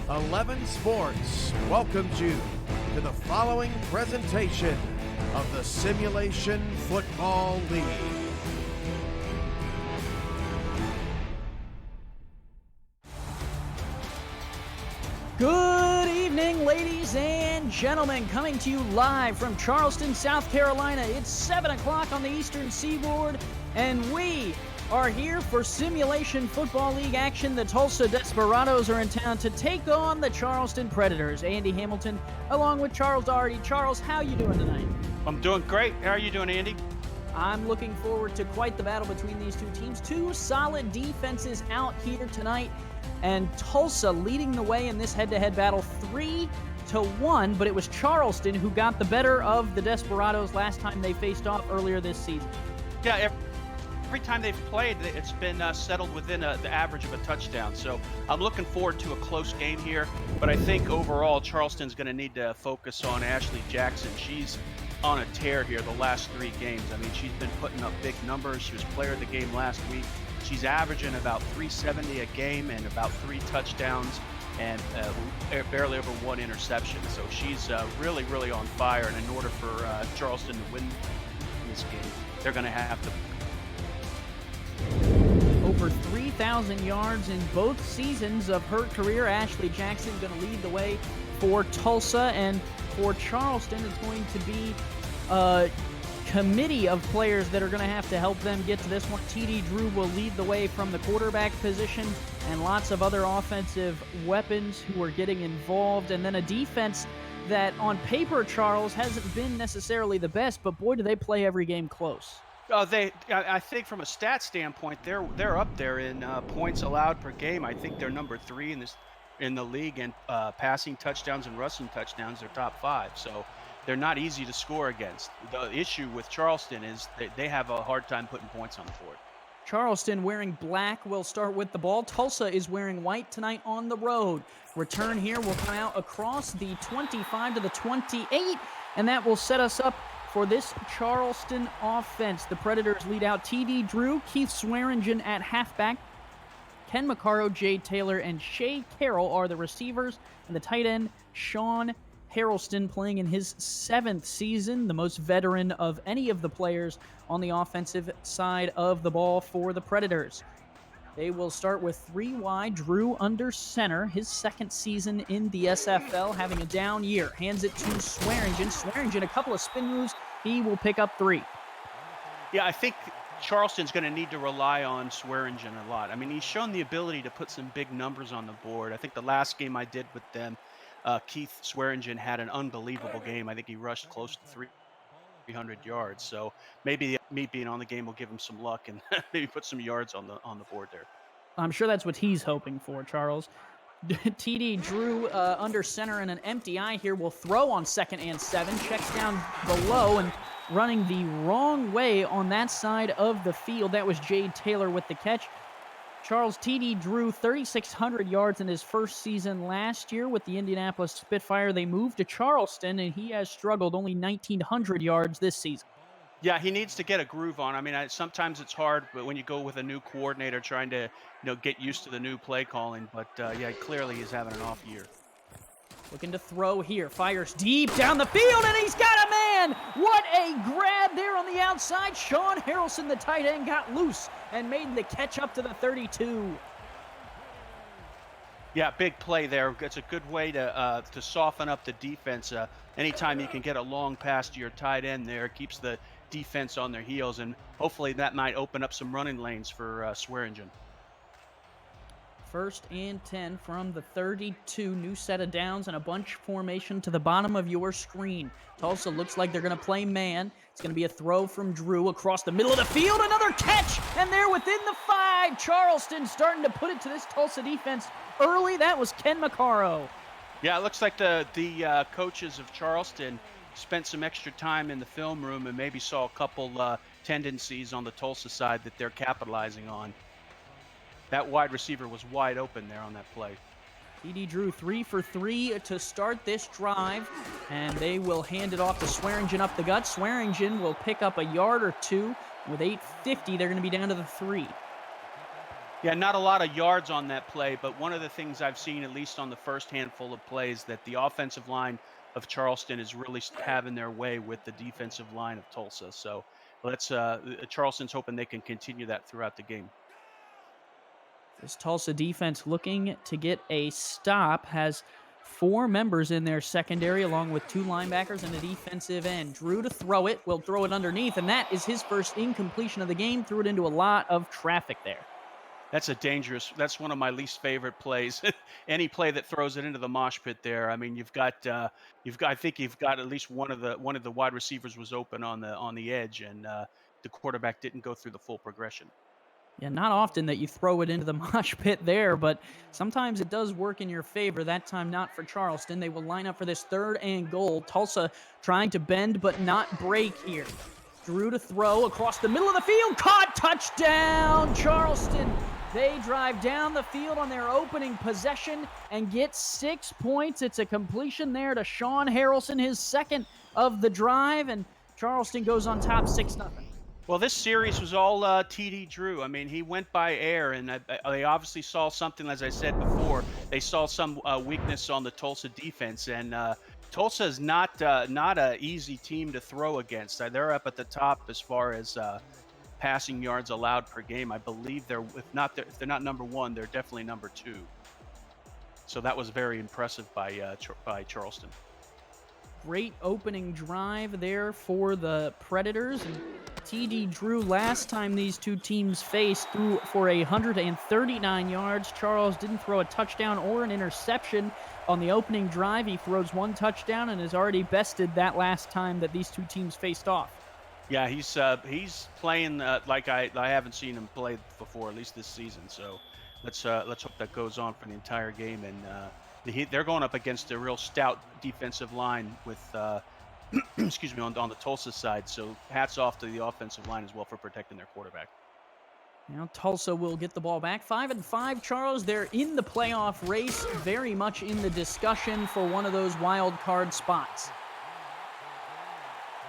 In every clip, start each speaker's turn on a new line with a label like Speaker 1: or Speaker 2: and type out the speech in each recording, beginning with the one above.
Speaker 1: 11 Sports welcomes you to the following presentation of the Simulation Football League.
Speaker 2: Good evening, ladies and gentlemen. Coming to you live from Charleston, South Carolina. It's 7 o'clock on the Eastern Seaboard, and we are here for Simulation Football League action. The Tulsa Desperados are in town to take on the Charleston Predators. Andy Hamilton, along with Charles Doherty. Charles, how you doing tonight?
Speaker 3: I'm doing great. How are you doing, Andy?
Speaker 2: I'm looking forward to quite the battle between these two teams. Two solid defenses out here tonight, and Tulsa leading the way in this head-to-head battle 3-1, but it was Charleston who got the better of the Desperados last time they faced off earlier this season.
Speaker 3: Yeah, every time they've played, it's been settled within the average of a touchdown. So I'm looking forward to a close game here. But I think overall, Charleston's going to need to focus on Ashley Jackson. She's on a tear here the last 3 games. I mean, she's been putting up big numbers. She was player of the game last week. She's averaging about 370 a game and about 3 touchdowns and barely over 1 interception. So she's really, really on fire. And in order for Charleston to win this game, they're going to have to.
Speaker 2: Over 3,000 yards in both seasons of her career. Ashley Jackson going to lead the way for Tulsa, and for Charleston it's going to be a committee of players that are going to have to help them get to this one. TD Drew will lead the way from the quarterback position, and lots of other offensive weapons who are getting involved, and then a defense that on paper, Charles, hasn't been necessarily the best, but boy, do they play every game close.
Speaker 3: I think from a stat standpoint, they're up there in points allowed per game. I think they're number 3 in the league in passing touchdowns and rushing touchdowns. They're top 5, so they're not easy to score against. The issue with Charleston is they have a hard time putting points on the board.
Speaker 2: Charleston wearing black will start with the ball. Tulsa is wearing white tonight on the road. Return here will come out across the 25 to the 28, and that will set us up for this Charleston offense. The Predators lead out TD Drew, Keith Swearingen at halfback. Ken McCarro, Jay Taylor, and Shay Carroll are the receivers. And the tight end, Sean Harrelson, playing in his 7th season, the most veteran of any of the players on the offensive side of the ball for the Predators. They will start with 3 wide. Drew under center, his 2nd season in the SFL, having a down year. Hands it to Swearingen. Swearingen, a couple of spin moves. He will pick up 3.
Speaker 3: Yeah, I think Charleston's going to need to rely on Swearingen a lot. I mean, he's shown the ability to put some big numbers on the board. I think the last game I did with them, Keith Swearingen had an unbelievable game. I think he rushed close to 300 yards. So maybe me being on the game will give him some luck and maybe put some yards on the board there.
Speaker 2: I'm sure that's what he's hoping for, Charles. TD Drew under center and an empty eye here will throw on 2nd and 7. Checks down below and running the wrong way on that side of the field. That was Jade Taylor with the catch. Charles, TD Drew 3,600 yards in his first season last year with the Indianapolis Spitfire. They moved to Charleston, and he has struggled, only 1,900 yards this season.
Speaker 3: Yeah, he needs to get a groove on. I mean, sometimes it's hard, but when you go with a new coordinator trying to, get used to the new play calling. But yeah, clearly he's having an off year.
Speaker 2: Looking to throw here, fires deep down the field, and he's got a man! What a grab there on the outside. Sean Harrelson, the tight end, got loose and made the catch up to the 32.
Speaker 3: Yeah, big play there. It's a good way to soften up the defense. Anytime you can get a long pass to your tight end there, it keeps the defense on their heels, and hopefully that might open up some running lanes for Swearingen.
Speaker 2: 1st and 10 from the 32. New set of downs and a bunch formation to the bottom of your screen. Tulsa looks like they're going to play man. It's going to be a throw from Drew across the middle of the field. Another catch, and they're within the 5. Charleston starting to put it to this Tulsa defense early. That was Ken McCarro.
Speaker 3: Yeah, it looks like the coaches of Charleston spent some extra time in the film room and maybe saw a couple tendencies on the Tulsa side that they're capitalizing on. That wide receiver was wide open there on that play.
Speaker 2: TD Drew 3 for 3 to start this drive, and they will hand it off to Swearingen up the gut. Swearingen will pick up a yard or 2. With 8:50, they're going to be down to the 3.
Speaker 3: Yeah, not a lot of yards on that play, but one of the things I've seen, at least on the first handful of plays, that the offensive line of Charleston is really having their way with the defensive line of Tulsa. So Charleston's hoping they can continue that throughout the game.
Speaker 2: This Tulsa defense looking to get a stop has 4 members in their secondary, along with 2 linebackers and a defensive end. Drew to throw it, will throw it underneath, and that is his first incompletion of the game. Threw it into a lot of traffic there.
Speaker 3: That's one of my least favorite plays. Any play that throws it into the mosh pit there. I mean, I think you've got at least one of the wide receivers was open on the edge, and the quarterback didn't go through the full progression.
Speaker 2: Yeah, not often that you throw it into the mosh pit there, but sometimes it does work in your favor. That time, not for Charleston. They will line up for this 3rd and goal. Tulsa trying to bend but not break here. Drew to throw across the middle of the field. Caught, touchdown, Charleston. They drive down the field on their opening possession and get 6 points. It's a completion there to Sean Harrelson, his 2nd of the drive, and Charleston goes on top 6-0.
Speaker 3: Well, this series was all TD Drew. I mean, he went by air, and they obviously saw something. As I said before, they saw some weakness on the Tulsa defense, and Tulsa is not a easy team to throw against. They're up at the top as far as passing yards allowed per game. I believe if they're not number 1, they're definitely number 2. So that was very impressive by Charleston.
Speaker 2: Great opening drive there for the Predators. And TD Drew, last time these two teams faced, threw for 139 yards. Charles didn't throw a touchdown or an interception on the opening drive. He throws 1 touchdown and has already bested that last time that these two teams faced off.
Speaker 3: Yeah, he's playing like I haven't seen him play before, at least this season. So let's hope that goes on for the entire game. And they're going up against a real stout defensive line with excuse me, on the Tulsa side. So hats off to the offensive line as well for protecting their quarterback.
Speaker 2: Now Tulsa will get the ball back. 5-5, Charles. They're in the playoff race, very much in the discussion for one of those wild card spots.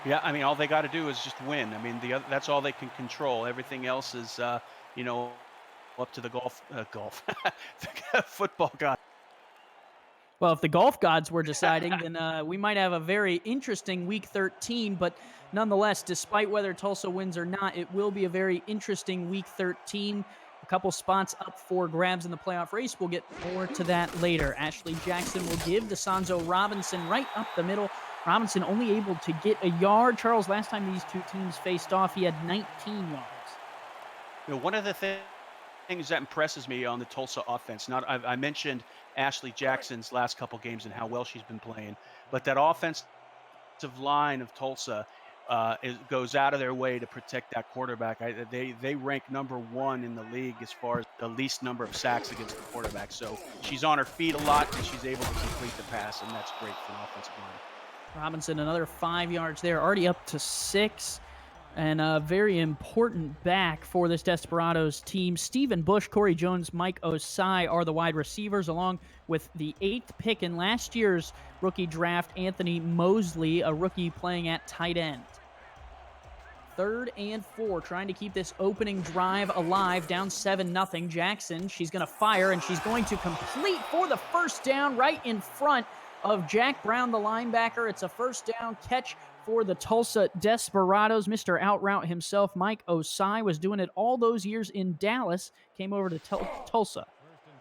Speaker 3: Yeah, I mean, all they got to do is just win. I mean, that's all they can control. Everything else is, up to the football god.
Speaker 2: Well, if the golf gods were deciding, then we might have a very interesting Week 13. But nonetheless, despite whether Tulsa wins or not, it will be a very interesting Week 13. A couple spots up for grabs in the playoff race. We'll get more to that later. Ashley Jackson will give DeSanzo Robinson right up the middle. Robinson only able to get a yard. Charles, last time these two teams faced off, he had 19 yards.
Speaker 3: One of the things that impresses me on the Tulsa offense, I mentioned Ashley Jackson's last couple games and how well she's been playing, but that offensive line of Tulsa goes out of their way to protect that quarterback. They rank number 1 in the league as far as the least number of sacks against the quarterback. So she's on her feet a lot, and she's able to complete the pass, and that's great for an offensive line.
Speaker 2: Robinson, another 5 yards there, already up to 6. And a very important back for this Desperados team. Stephen Bush, Corey Jones, Mike Osai are the wide receivers, along with the 8th pick in last year's rookie draft, Anthony Mosley, a rookie playing at tight end. 3rd and 4, trying to keep this opening drive alive, down 7-0. Jackson, she's going to fire, and she's going to complete for the first down right in front of Jack Brown, the linebacker. It's a first down catch for the Tulsa Desperados. Mr. Outroute himself, Mike Osai, was doing it all those years in Dallas, came over to Tulsa.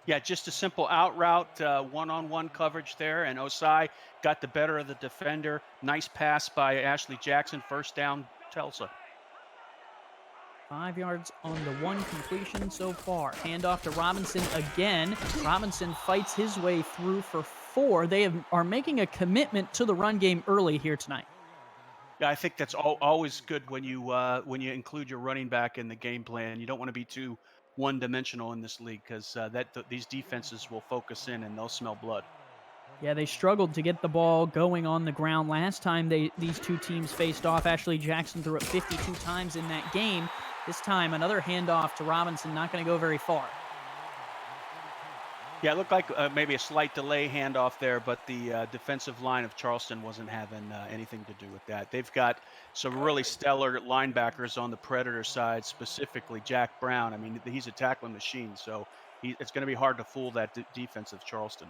Speaker 3: Yeah, just a simple out route, one-on-one coverage there, and Osai got the better of the defender. Nice pass by Ashley Jackson, first down, Tulsa.
Speaker 2: 5 yards on the 1 completion so far. Handoff to Robinson again. Robinson fights his way through for 4. They are making a commitment to the run game early here tonight.
Speaker 3: Yeah, I think that's always good when you include your running back in the game plan. You don't want to be too one-dimensional in this league because these defenses will focus in and they'll smell blood.
Speaker 2: Yeah, they struggled to get the ball going on the ground last time these two teams faced off. Ashley Jackson threw it 52 times in that game. This time, another handoff to Robinson, not going to go very far.
Speaker 3: Yeah, it looked like maybe a slight delay handoff there, but the defensive line of Charleston wasn't having anything to do with that. They've got some really stellar linebackers on the Predator side, specifically Jack Brown. I mean, he's a tackling machine, so it's going to be hard to fool that defense of Charleston.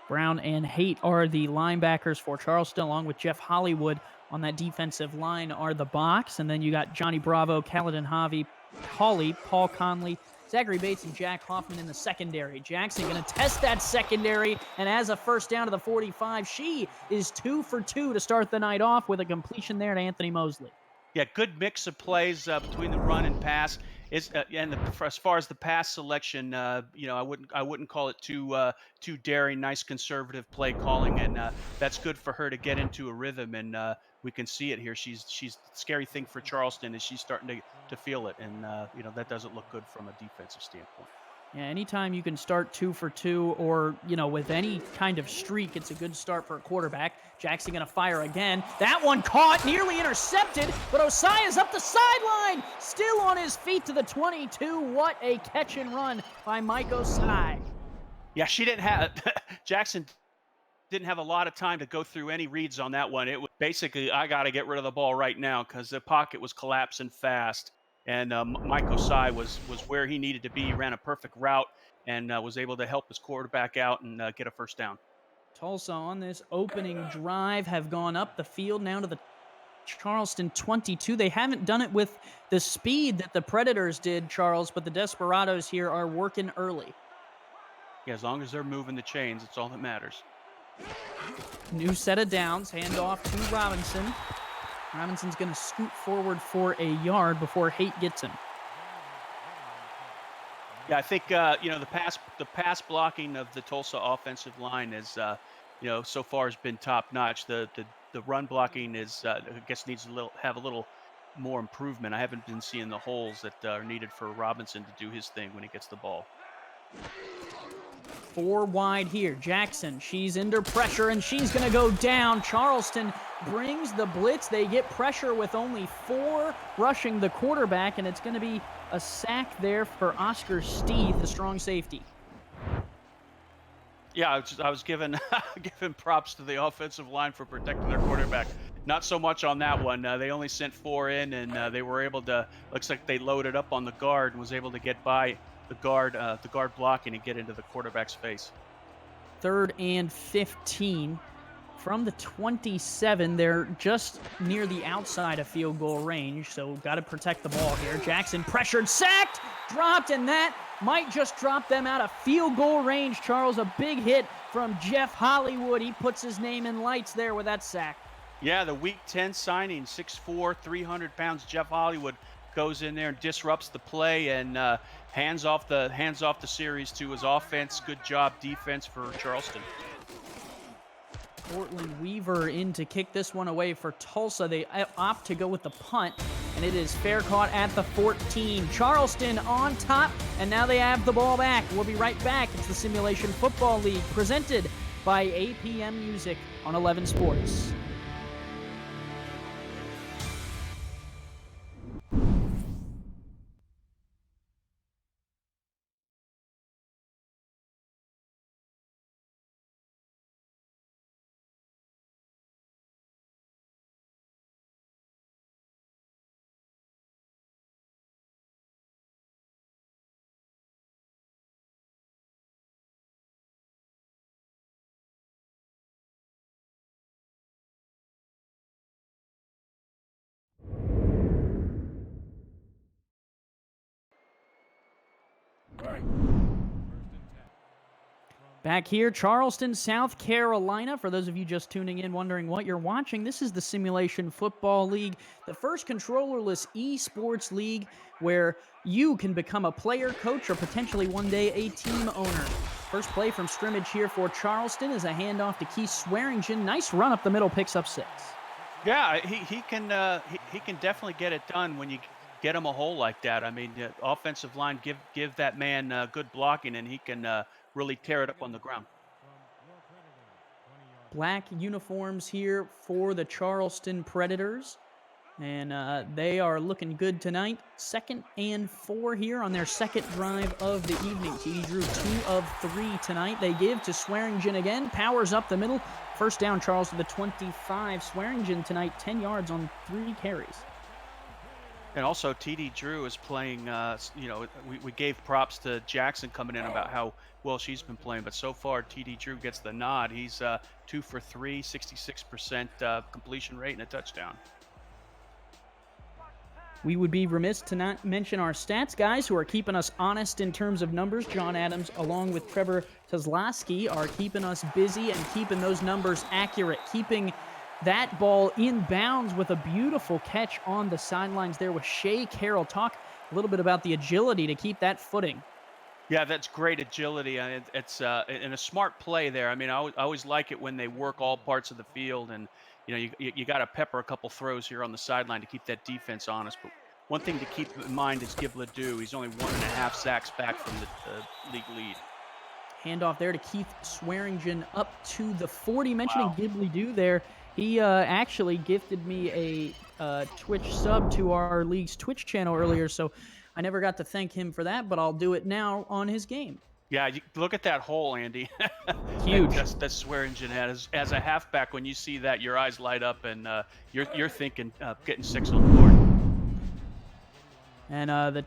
Speaker 2: Brown and Haight are the linebackers for Charleston, along with Jeff Hollywood on that defensive line are the box. And then you got Johnny Bravo, Caledon Hawley, Paul Conley, Zachary Bates, and Jack Hoffman in the secondary. Jackson going to test that secondary, and as a first down to the 45, she is 2 for 2 to start the night off with a completion there to Anthony Mosley.
Speaker 3: Yeah, good mix of plays between the run and pass. As far as the pass selection, I wouldn't call it too daring. Nice conservative play calling, and that's good for her to get into a rhythm. And we can see it here. She's the scary thing for Charleston is she's starting to feel it, and that doesn't look good from a defensive standpoint.
Speaker 2: Yeah, anytime you can start 2 for 2 or, with any kind of streak, it's a good start for a quarterback. Jackson going to fire again. That one caught, nearly intercepted, but Osiah's up the sideline, still on his feet to the 22. What a catch and run by Mike Osai.
Speaker 3: Yeah, Jackson didn't have a lot of time to go through any reads on that one. It was basically, I got to get rid of the ball right now because the pocket was collapsing fast. And Mike Osai was where he needed to be. He ran a perfect route and was able to help his quarterback out and get a first down.
Speaker 2: Tulsa on this opening drive have gone up the field now to the Charleston 22. They haven't done it with the speed that the Predators did, Charles, but the Desperados here are working early.
Speaker 3: Yeah, as long as they're moving the chains, it's all that matters.
Speaker 2: New set of downs, handoff to Robinson. Robinson's going to scoot forward for a yard before Haight gets him.
Speaker 3: Yeah, I think the pass blocking of the Tulsa offensive line is so far has been top notch. The run blocking is I guess needs have a little more improvement. I haven't been seeing the holes that are needed for Robinson to do his thing when he gets the ball.
Speaker 2: 4 wide here. Jackson, she's under pressure, and she's going to go down. Charleston brings the blitz. They get pressure with only 4 rushing the quarterback, and it's going to be a sack there for Oscar Steed, the strong safety.
Speaker 3: Yeah, I was giving props to the offensive line for protecting their quarterback. Not so much on that one. They only sent 4 in, and they were able to. Looks like they loaded up on the guard and was able to get by the guard blocking and get into the quarterback's face.
Speaker 2: 3rd and 15 from the 27. They're just near the outside of field goal range, so got to protect the ball here. Jackson pressured, sacked, dropped, and that might just drop them out of field goal range. Charles, a big hit from Jeff Hollywood. He puts his name in lights there with that sack.
Speaker 3: Yeah, the Week 10 signing, 6'4", 300 pounds, Jeff Hollywood goes in there and disrupts the play and hands off the series to his offense. Good job defense for Charleston.
Speaker 2: Portland Weaver in to kick this one away for Tulsa. They opt to go with the punt, and it is fair caught at the 14. Charleston on top, and now they have the ball back. We'll be right back. It's the Simulation Football League presented by APM Music on 11 Sports. Back here, Charleston, South Carolina. For those of you just tuning in wondering what you're watching, this is the Simulation Football League, the first controllerless esports league where you can become a player, coach, or potentially one day a team owner. First play from scrimmage here for Charleston is a handoff to Keith Swearingen. Nice run up the middle, picks up 6.
Speaker 3: Yeah, he can definitely get it done when you get him a hole like that. I mean, the offensive line give that man good blocking, and he can really tear it up on the ground.
Speaker 2: Black uniforms here for the Charleston Predators. And they are looking good tonight. 2nd and 4 here on their second drive of the evening. TD Drew 2 of 3 tonight. They give to Swearingen again. Powers up the middle. First down, Charles to the 25. Swearingen tonight, 10 yards on 3 carries.
Speaker 3: And also, TD Drew is playing, we gave props to Jackson coming in about how well she's been playing, but so far, TD Drew gets the nod. He's 2 for 3, 66% completion rate and a touchdown.
Speaker 2: We would be remiss to not mention our stats guys who are keeping us honest in terms of numbers. John Adams, along with Trevor Tazlowski, are keeping us busy and keeping those numbers accurate, keeping that ball in bounds with a beautiful catch on the sidelines there with Shea Carroll. Talk a little bit about the agility to keep that footing.
Speaker 3: Yeah, that's great agility, and it's and a smart play there. I mean, I always like it when they work all parts of the field, and you got to pepper a couple throws here on the sideline to keep that defense honest. But one thing to keep in mind is Gib Ledoux. He's only 1.5 sacks back from the league lead.
Speaker 2: Handoff there to Keith Swearingen up to the 40. Mentioning Gib Ledoux there, he actually gifted me a Twitch sub to our league's Twitch channel earlier, so I never got to thank him for that, but I'll do it now on his game.
Speaker 3: Yeah, look at that hole, Andy.
Speaker 2: Huge.
Speaker 3: That Swearingen had. As a halfback, when you see that, your eyes light up, and you're thinking getting 6 on the board.
Speaker 2: And the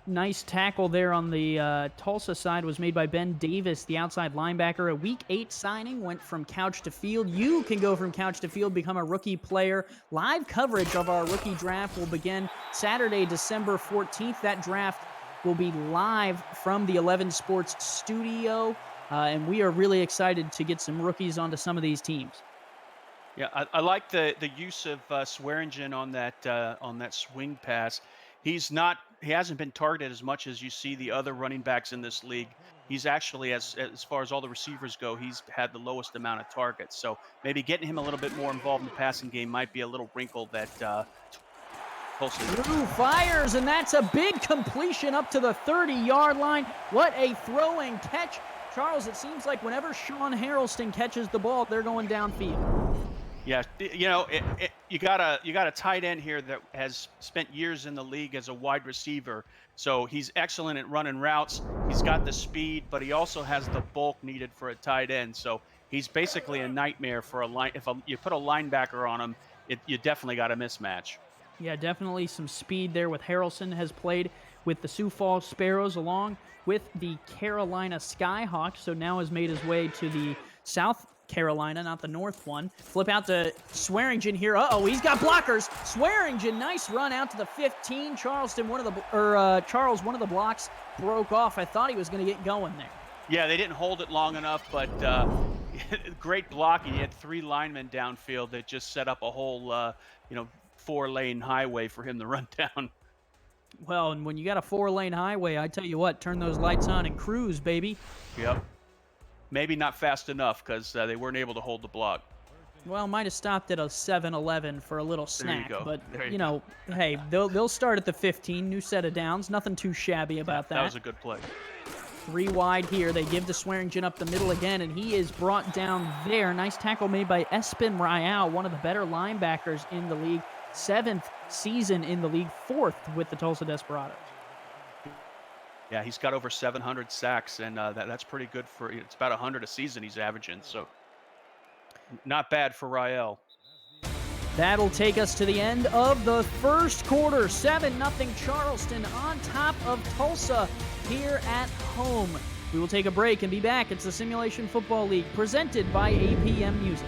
Speaker 2: nice tackle there on the Tulsa side was made by Ben Davis, the outside linebacker. A Week 8 signing, went from couch to field. You can go from couch to field, become a rookie player. Live coverage of our rookie draft will begin Saturday, December 14th. That draft will be live from the 11 Sports studio, and we are really excited to get some rookies onto some of these teams.
Speaker 3: Yeah, I like the use of Swearingen on that swing pass. He hasn't been targeted as much as you see the other running backs in this league. He's actually, as far as all the receivers go, he's had the lowest amount of targets. So maybe getting him a little bit more involved in the passing game might be a little wrinkle that
Speaker 2: Drew fires, and that's a big completion up to the 30-yard line. What a throw and catch. Charles, it seems like whenever Sean Harrelson catches the ball, they're going downfield.
Speaker 3: Yeah, you got a tight end here that has spent years in the league as a wide receiver. So he's excellent at running routes. He's got the speed, but he also has the bulk needed for a tight end. So he's basically a nightmare for a line. If you put a linebacker on him, you definitely got a mismatch.
Speaker 2: Yeah, definitely some speed there with Harrelson. Has played with the Sioux Falls Sparrows along with the Carolina Skyhawks, so now has made his way to the South Carolina, not the North one. Flip out to Swearingen here. Uh-oh, he's got blockers. Swearingen, nice run out to the 15. Charles, one of the blocks broke off. I thought he was going to get going there.
Speaker 3: Yeah, they didn't hold it long enough, but great blocking. He had 3 linemen downfield that just set up a whole, 4-lane highway for him to run down.
Speaker 2: Well, and when you got a 4-lane highway, I tell you what, turn those lights on and cruise, baby.
Speaker 3: Yep. Maybe not fast enough because they weren't able to hold the block.
Speaker 2: Well, might have stopped at a 7-Eleven for a little snack.
Speaker 3: There you go.
Speaker 2: But, hey, they'll start at the 15, new set of downs. Nothing too shabby about that.
Speaker 3: That was a good play.
Speaker 2: 3 wide here. They give to Swearingen up the middle again, and he is brought down there. Nice tackle made by Espen Rial, one of the better linebackers in the league. 7th season in the league, 4th with the Tulsa Desperados.
Speaker 3: Yeah, he's got over 700 sacks, and that's pretty good for. It's about 100 a season he's averaging, so not bad for Riel.
Speaker 2: That'll take us to the end of the first quarter. 7-0 Charleston on top of Tulsa here at home. We will take a break and be back. It's the Simulation Football League presented by APM Music.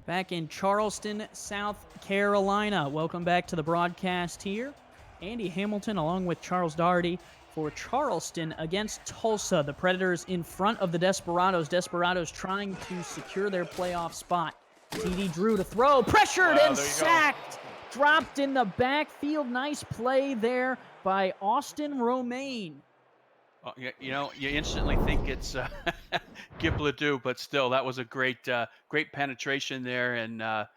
Speaker 2: Back in Charleston, South Carolina. Welcome back to the broadcast here. Andy Hamilton along with Charles Daugherty for Charleston against Tulsa. The Predators in front of the Desperados. Desperados trying to secure their playoff spot. TD Drew to throw, pressured and sacked. Dropped in the backfield. Nice play there by Austin Romaine.
Speaker 3: You know, you instantly think it's Gib Ledoux, but still, that was a great penetration there. And I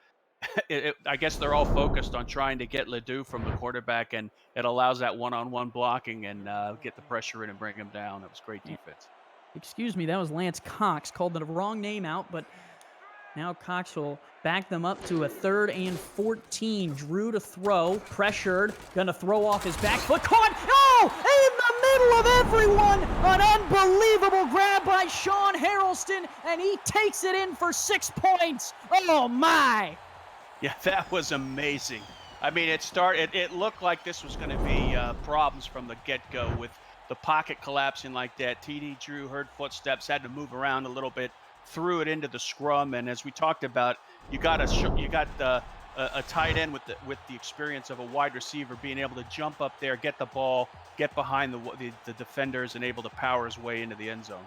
Speaker 3: guess they're all focused on trying to get Ledoux from the quarterback, and it allows that one-on-one blocking and get the pressure in and bring him down. That was great defense.
Speaker 2: Excuse me, that was Lance Cox. Called the wrong name out, but now Cox will back them up to a 3rd and 14. Drew to throw, pressured, gonna throw off his back foot, caught, in the middle of everyone, an unbelievable grab by Sean Harrelson, and he takes it in for 6 points. Oh my!
Speaker 3: Yeah, that was amazing. I mean, it looked like this was going to be problems from the get-go with the pocket collapsing like that. TD Drew heard footsteps, had to move around a little bit, threw it into the scrum, and as we talked about, you got a tight end with the experience of a wide receiver being able to jump up there, get the ball, get behind the defenders, and able to power his way into the end zone.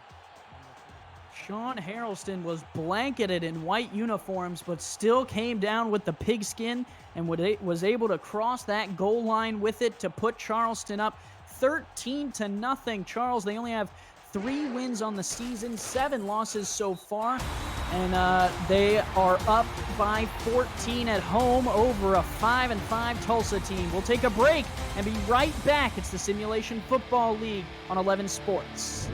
Speaker 2: Sean Harrelson was blanketed in white uniforms, but still came down with the pigskin and was able to cross that goal line with it to put Charleston up 13-0. Charles, they only have 3 wins on the season, 7 losses so far, and they are up by 14 at home over a 5-5 Tulsa team. We'll take a break and be right back. It's the Simulation Football League on 11 Sports.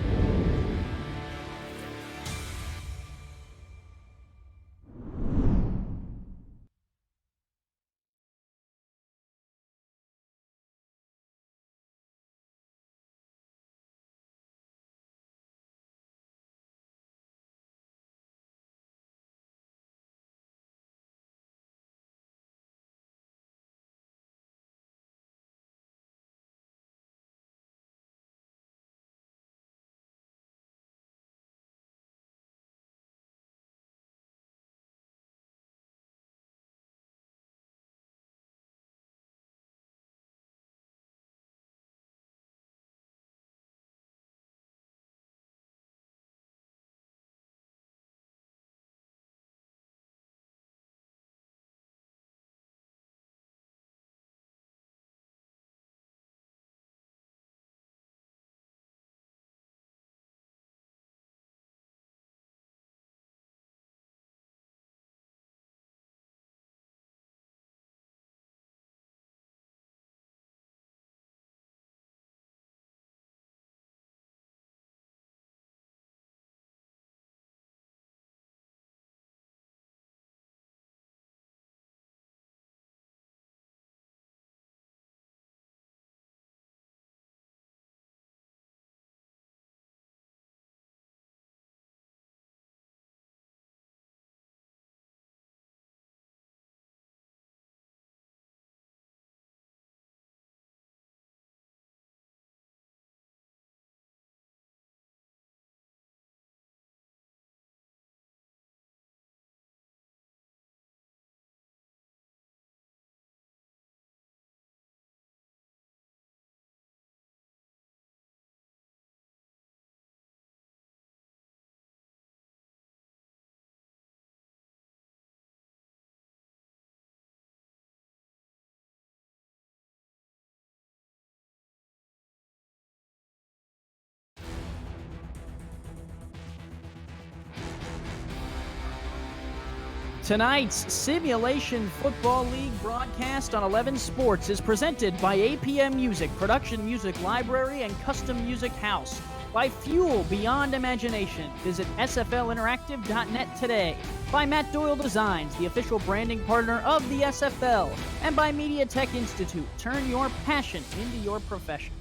Speaker 2: Tonight's Simulation Football League broadcast on 11 Sports is presented by APM Music, Production Music Library, and Custom Music House. By Fuel Beyond Imagination. Visit sflinteractive.net today. By Matt Doyle Designs, the official branding partner of the SFL. And by Media Tech Institute. Turn your passion into your profession.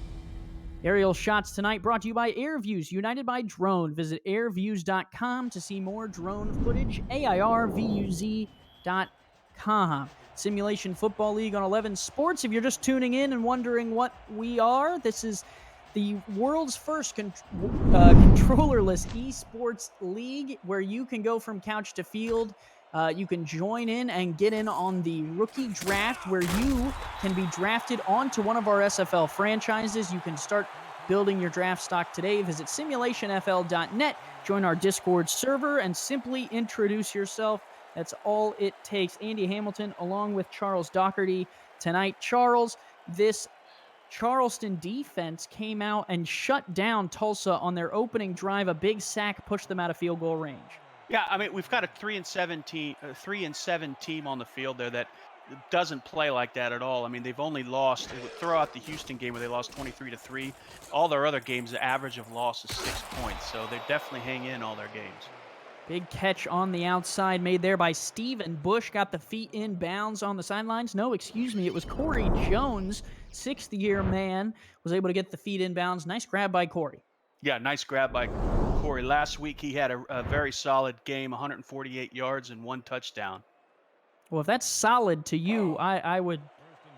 Speaker 2: Aerial shots tonight brought to you by AirViews, united by drone. Visit airviews.com to see more drone footage, airvuz.com. Simulation Football League on 11 Sports. If you're just tuning in and wondering what we are, this is the world's first controllerless esports league where you can go from couch to field. You can join in and get in on the rookie draft where you can be drafted onto one of our SFL franchises. You can start building your draft stock today. Visit simulationfl.net, join our Discord server, and simply introduce yourself. That's all it takes. Andy Hamilton along with Charles Doherty tonight. Charles, this Charleston defense came out and shut down Tulsa on their opening drive. A big sack pushed them out of field goal range.
Speaker 3: Yeah, I mean, we've got a 3-7 team on the field there that doesn't play like that at all. I mean, they've only lost, throw out the Houston game where they lost 23-3. All their other games, the average of loss is 6 points. So they definitely hang in all their games.
Speaker 2: Big catch on the outside made there by Steven Bush. Got the feet in bounds on the sidelines. No, excuse me. It was Corey Jones, sixth-year man, was able to get the feet in bounds. Nice grab by Corey.
Speaker 3: Yeah, nice grab by Corey. Last week he had a very solid game, 148 yards and 1 touchdown.
Speaker 2: Well, if that's solid to you, I would,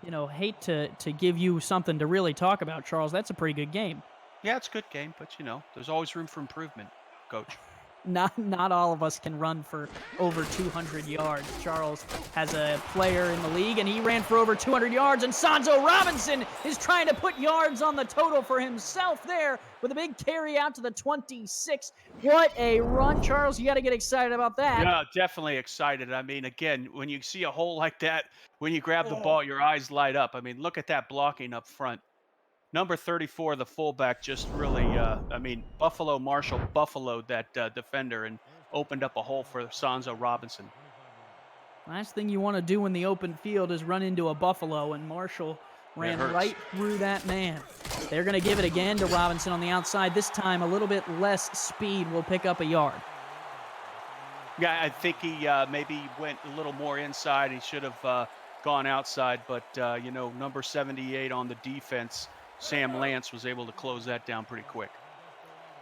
Speaker 2: hate to give you something to really talk about, Charles. That's a pretty good game.
Speaker 3: Yeah, it's a good game, but, there's always room for improvement, Coach.
Speaker 2: Not all of us can run for over 200 yards. Charles has a player in the league, and he ran for over 200 yards, and Sanzo Robinson is trying to put yards on the total for himself there with a big carry out to the 26. What a run, Charles. You got to get excited about that.
Speaker 3: Yeah, definitely excited. I mean, again, when you see a hole like that, when you grab the ball, your eyes light up. I mean, look at that blocking up front. Number 34, the fullback, just really, Buffalo buffaloed that defender and opened up a hole for Sanzo Robinson.
Speaker 2: Last thing you want to do in the open field is run into a Buffalo, and Marshall ran right through that man. They're going to give it again to Robinson on the outside. This time, a little bit less speed will pick up a yard.
Speaker 3: Yeah, I think he maybe went a little more inside. He should have gone outside, but, number 78 on the defense, Sam Lance, was able to close that down pretty quick.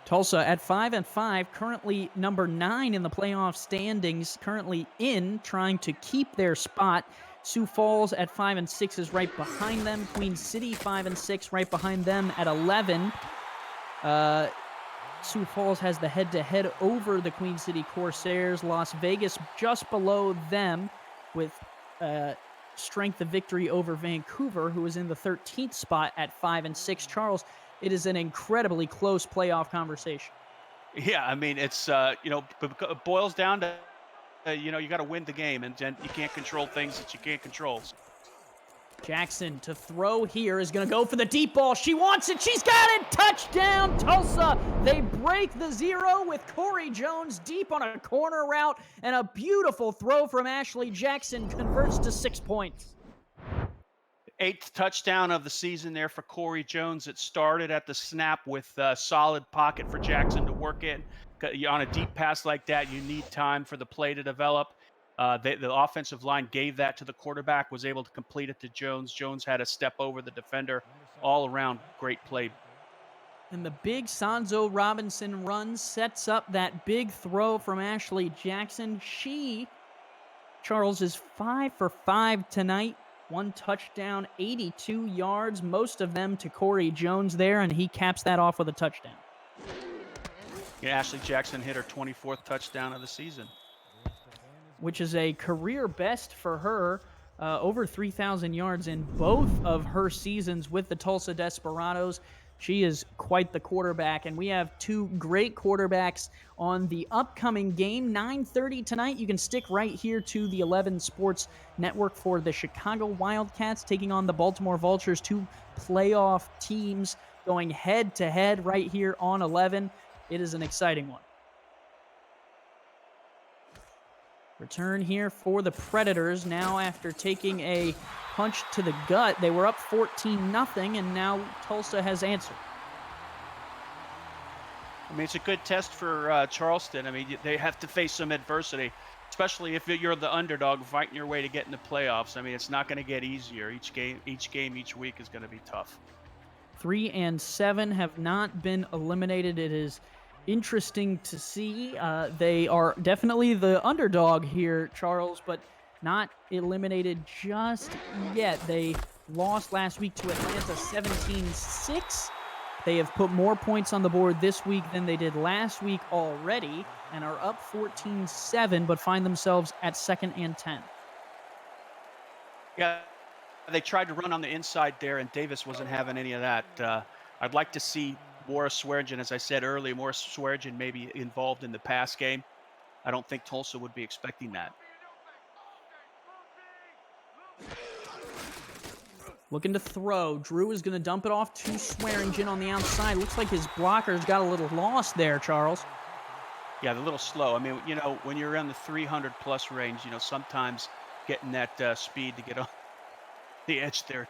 Speaker 2: Tulsa at 5-5, currently number 9 in the playoff standings, currently trying to keep their spot. Sioux Falls at 5-6 is right behind them. Queen City 5-6 right behind them at 11. Sioux Falls has the head-to-head over the Queen City Corsairs. Las Vegas just below them with strength of victory over Vancouver, who is in the 13th spot at 5-6. Charles, it is an incredibly close playoff conversation.
Speaker 3: Yeah, I mean, it's, it boils down to, you got to win the game, and you can't control things that you can't control.
Speaker 2: Jackson to throw here is going to go for the deep ball. She wants it. She's got it. Touchdown, Tulsa. They break the 0 with Corey Jones deep on a corner route, and a beautiful throw from Ashley Jackson converts to 6 points.
Speaker 3: 8th touchdown of the season there for Corey Jones. It started at the snap with a solid pocket for Jackson to work in. On a deep pass like that, you need time for the play to develop. The offensive line gave that to the quarterback, was able to complete it to Jones. Jones had a step over the defender. All around, great play.
Speaker 2: And the big Sanzo Robinson run sets up that big throw from Ashley Jackson. Charles, is 5 for 5 tonight. 1 touchdown, 82 yards, most of them to Corey Jones there, and he caps that off with a touchdown.
Speaker 3: Yeah, Ashley Jackson hit her 24th touchdown of the season,
Speaker 2: which is a career best for her, over 3,000 yards in both of her seasons with the Tulsa Desperados. She is quite the quarterback, and we have 2 great quarterbacks on the upcoming game, 9:30 tonight. You can stick right here to the 11 Sports Network for the Chicago Wildcats taking on the Baltimore Vultures, 2 playoff teams going head-to-head right here on 11. It is an exciting one. Return here for the Predators now after taking a punch to the gut. They were up 14-0, and now Tulsa has answered.
Speaker 3: I mean, it's a good test for Charleston. I mean, they have to face some adversity, especially if you're the underdog fighting your way to get in the playoffs. I mean, it's not going to get easier. Each week is going to be tough.
Speaker 2: 3 and 7 have not been eliminated. It is interesting to see. They are definitely the underdog here, Charles, but not eliminated just yet. They lost last week to Atlanta 17-6. They have put more points on the board this week than they did last week already and are up 14-7, but find themselves at 2nd and 10.
Speaker 3: Yeah, they tried to run on the inside there, and Davis wasn't having any of that. I'd like to see Morris Swearingen, as I said earlier, Morris Swearingen maybe involved in the pass game. I don't think Tulsa would be expecting that.
Speaker 2: Looking to throw. Drew is going to dump it off to Swearingen on the outside. Looks like his blocker's got a little lost there, Charles.
Speaker 3: Yeah, they're a little slow. I mean, when you're in the 300-plus range, sometimes getting that speed to get on the edge there.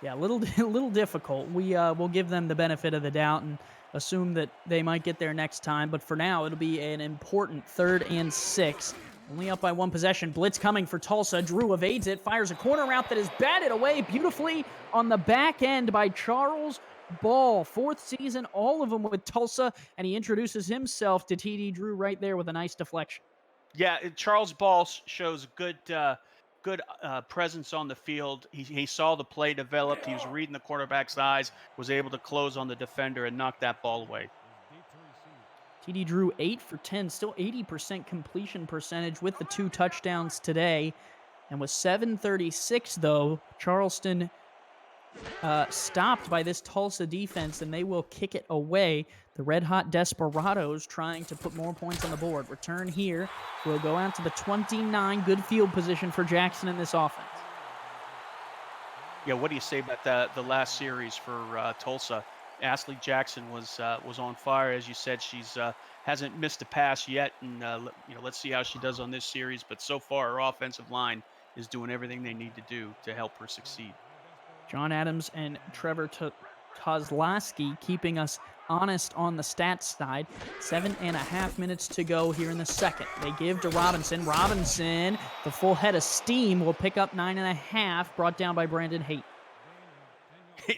Speaker 2: Yeah, a little difficult. We'll give them the benefit of the doubt and assume that they might get there next time. But for now, it'll be an important 3rd and 6. Only up by 1 possession. Blitz coming for Tulsa. Drew evades it, fires a corner route that is batted away beautifully on the back end by Charles Ball. 4th season, all of them with Tulsa, and he introduces himself to TD Drew right there with a nice deflection.
Speaker 3: Yeah, Charles Ball shows good presence on the field. He saw the play developed. He was reading the quarterback's eyes, was able to close on the defender and knock that ball away.
Speaker 2: TD Drew 8 for 10, still 80% completion percentage with the 2 touchdowns today. And with 7:36, though, Charleston stopped by this Tulsa defense, and they will kick it away. The red-hot Desperados trying to put more points on the board. Return here will go out to the 29. Good field position for Jackson in this offense.
Speaker 3: Yeah, what do you say about the last series for Tulsa? Ashley Jackson was on fire, as you said. She's hasn't missed a pass yet, and let's see how she does on this series. But so far, her offensive line is doing everything they need to do to help her succeed.
Speaker 2: John Adams and Trevor Kozlowski keeping us honest on the stats side. 7.5 minutes to go here in the second. They give to Robinson. Robinson, the full head of steam, will pick up 9.5, brought down by Brandon Haight.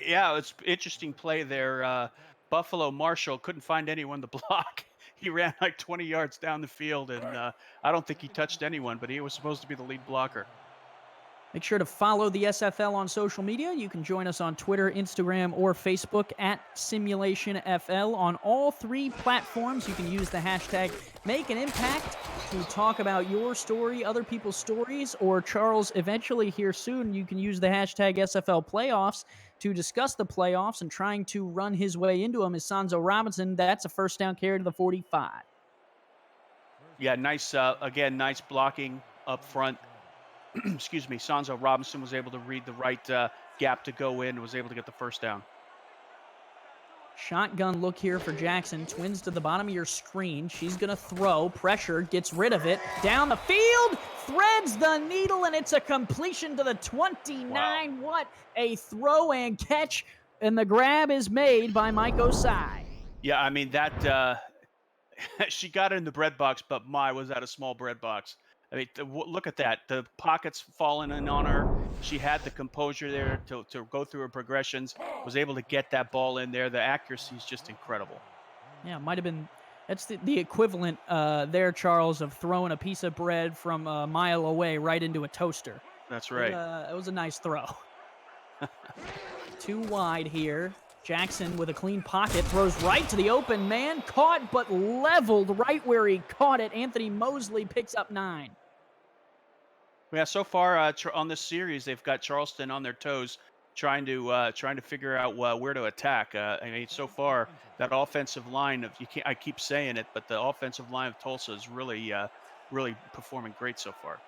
Speaker 3: Yeah, it's interesting play there. Buffalo Marshall couldn't find anyone to block. He ran like 20 yards down the field, and I don't think he touched anyone, but he was supposed to be the lead blocker.
Speaker 2: Make sure to follow the SFL on social media. You can join us on Twitter, Instagram, or Facebook at SimulationFL. On all 3 platforms, you can use the hashtag #MakeAnImpact to talk about your story, other people's stories, or Charles, eventually here soon, you can use the hashtag SFL Playoffs to discuss the playoffs, and trying to run his way into them is Sanzo Robinson. That's a first down carry to the 45.
Speaker 3: Yeah, nice blocking up front. Excuse me, Sanzo Robinson was able to read the right gap to go in and was able to get the first down.
Speaker 2: Shotgun look here for Jackson. Twins to the bottom of your screen. She's going to throw. Pressure. Gets rid of it. Down the field. Threads the needle, and it's a completion to the 29. Wow. What a throw and catch. And the grab is made by Mike Osai.
Speaker 3: Yeah, I mean, that she got it in the bread box, but was that a small bread box. I mean, look at that. The pockets falling in on her. She had the composure there to go through her progressions, was able to get that ball in there. The accuracy is just incredible.
Speaker 2: Yeah, it might have been – that's the equivalent there, Charles, of throwing a piece of bread from a mile away right into a toaster.
Speaker 3: That's right.
Speaker 2: It was a nice throw. 2 wide here. Jackson with a clean pocket throws right to the open man. Caught but leveled right where he caught it. Anthony Mosley picks up 9.
Speaker 3: Yeah, so far on this series, they've got Charleston on their toes, trying to figure out where to attack. I mean, so far that offensive line I keep saying it, but the offensive line of Tulsa is really performing great so far.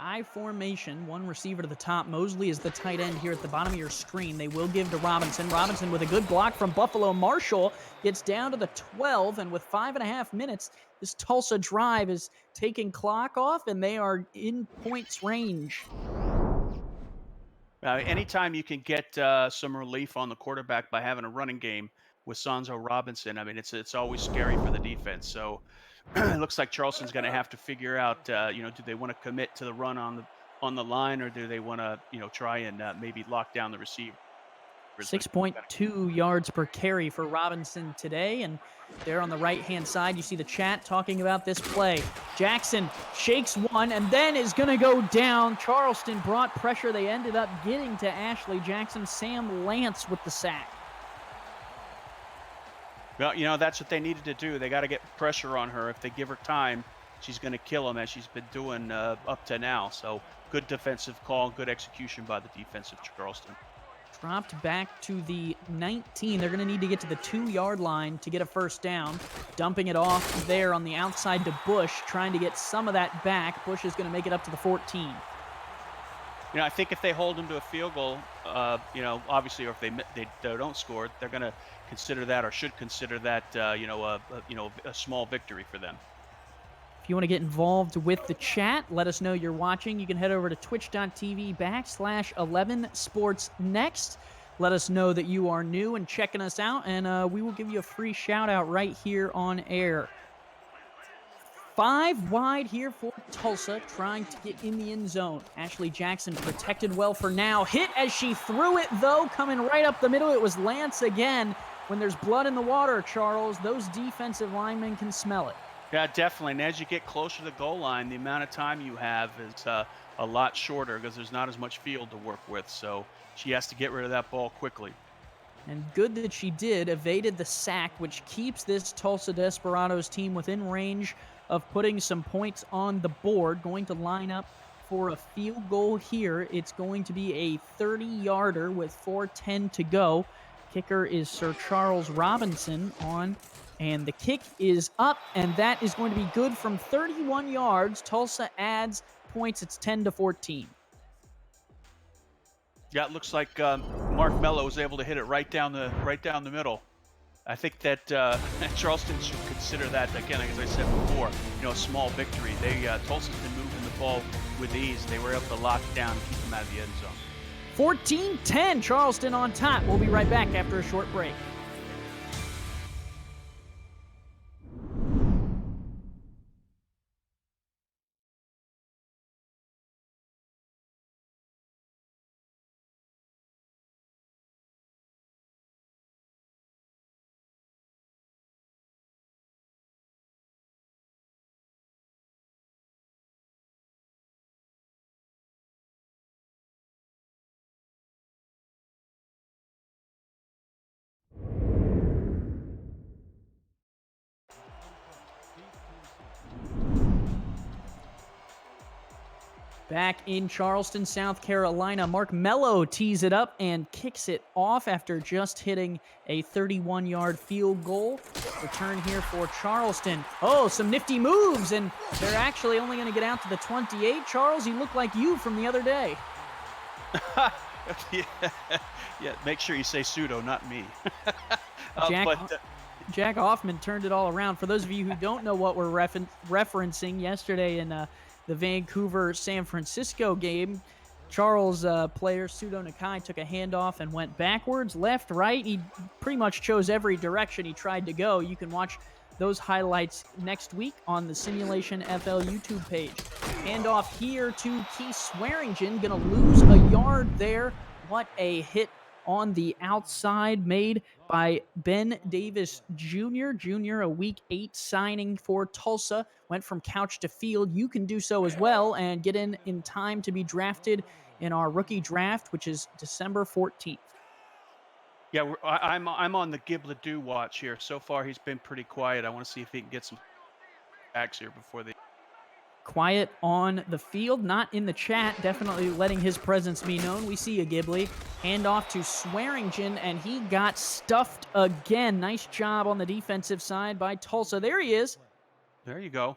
Speaker 2: I formation, 1 receiver to the top. Mosley is the tight end here at the bottom of your screen. They will give to Robinson. Robinson with a good block from Buffalo Marshall gets down to the 12, and with 5.5 minutes, this Tulsa drive is taking clock off, and they are in points range.
Speaker 3: Anytime you can get some relief on the quarterback by having a running game with Sanzo Robinson, I mean, it's always scary for the defense. So it looks like Charleston's going to have to figure out, do they want to commit to the run on the line, or do they want to, try and maybe lock down the receiver?
Speaker 2: 6.2 yards per carry for Robinson today. And there on the right-hand side, you see the chat talking about this play. Jackson shakes one and then is going to go down. Charleston brought pressure. They ended up getting to Ashley Jackson. Sam Lance with the sack.
Speaker 3: Well, that's what they needed to do. They got to get pressure on her. If they give her time, she's going to kill them, as she's been doing up to now. So good defensive call, good execution by the defense of Charleston.
Speaker 2: Dropped back to the 19. They're going to need to get to the 2-yard line to get a first down. Dumping it off there on the outside to Bush, trying to get some of that back. Bush is going to make it up to the 14.
Speaker 3: I think if they hold them to a field goal, obviously, or if they don't score, they're going to consider that, or should consider that, a small victory for them.
Speaker 2: If you want to get involved with the chat, let us know you're watching. You can head over to twitch.tv/11sportsnext. Let us know that you are new and checking us out, and we will give you a free shout-out right here on air. 5 wide here for Tulsa, trying to get in the end zone. Ashley Jackson protected well for now. Hit as she threw it, though, coming right up the middle. It was Lance again. When there's blood in the water, Charles, those defensive linemen can smell it.
Speaker 3: Yeah, definitely. And as you get closer to the goal line, the amount of time you have is a lot shorter because there's not as much field to work with. So she has to get rid of that ball quickly.
Speaker 2: And good that she did, evaded the sack, which keeps this Tulsa Desperados team within range of putting some points on the board. Going to line up for a field goal here. It's going to be a 30-yarder with 4:10 to go. Kicker is Sir Charles Robinson on, and the kick is up, and that is going to be good from 31 yards. Tulsa adds points. It's 10-14.
Speaker 3: Yeah, it looks like Mark Mello was able to hit it right down the middle. I think that Charleston should consider that, again, as I said before, a small victory. Tulsa's been moving the ball with ease. They were able to lock it down and keep them out of the end zone.
Speaker 2: 14-10, Charleston on top. We'll be right back after a short break. Back in Charleston, South Carolina, Mark Mello tees it up and kicks it off after just hitting a 31-yard field goal. Return here for Charleston. Oh, some nifty moves, and they're actually only going to get out to the 28. Charles, you look like you from the other day.
Speaker 3: Yeah, make sure you say pseudo, not me.
Speaker 2: Jack Hoffman turned it all around. For those of you who don't know what we're referencing, yesterday in the Vancouver-San Francisco game, Charles player Pseudo Nakai took a handoff and went backwards, left, right. He pretty much chose every direction he tried to go. You can watch those highlights next week on the Simulation FL YouTube page. Handoff here to Keith Swearingen. Going to lose a yard there. What a hit on the outside made by Ben Davis Jr. A Week 8 signing for Tulsa. Went from couch to field. You can do so as well and get in time to be drafted in our rookie draft, which is December 14th.
Speaker 3: Yeah, I'm on the Gibladoo watch here. So far, he's been pretty quiet. I want to see if he can get some backs here before the...
Speaker 2: Quiet on the field, not in the chat. Definitely letting his presence be known. We see a Ghibli. Handoff to Swearingen, and he got stuffed again. Nice job on the defensive side by Tulsa. There he is.
Speaker 3: There you go.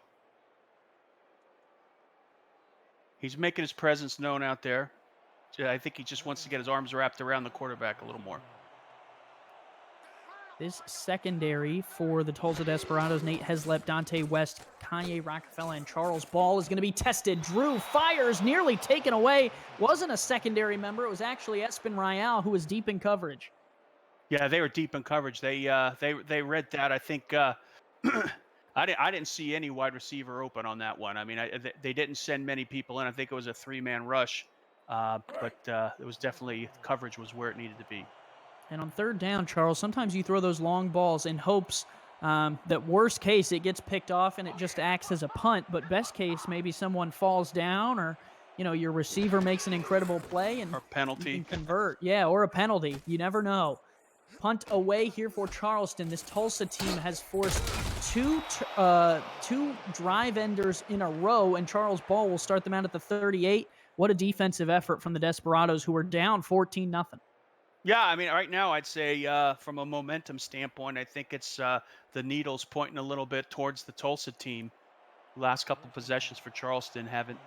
Speaker 3: He's making his presence known out there. I think he just wants to get his arms wrapped around the quarterback a little more.
Speaker 2: This secondary for the Tulsa Desperados, Nate Heslep, Dante West, Kanye Rockefeller, and Charles Ball is going to be tested. Drew fires, nearly taken away. Wasn't a secondary member. It was actually Espen Rial who was deep in coverage.
Speaker 3: Yeah, they were deep in coverage. They read that. I think I didn't see any wide receiver open on that one. I mean, they didn't send many people in. I think it was a 3-man rush, but it was definitely coverage was where it needed to be.
Speaker 2: And on third down, Charles, sometimes you throw those long balls in hopes that worst case it gets picked off and it just acts as a punt. But best case, maybe someone falls down or, your receiver makes an incredible play and
Speaker 3: or penalty.
Speaker 2: You can convert. Yeah, or a penalty. You never know. Punt away here for Charleston. This Tulsa team has forced two drive enders in a row, and Charles Ball will start them out at the 38. What a defensive effort from the Desperados, who are down 14-0.
Speaker 3: Yeah, I mean, right now I'd say from a momentum standpoint, I think it's the needles pointing a little bit towards the Tulsa team. Last couple possessions for Charleston haven't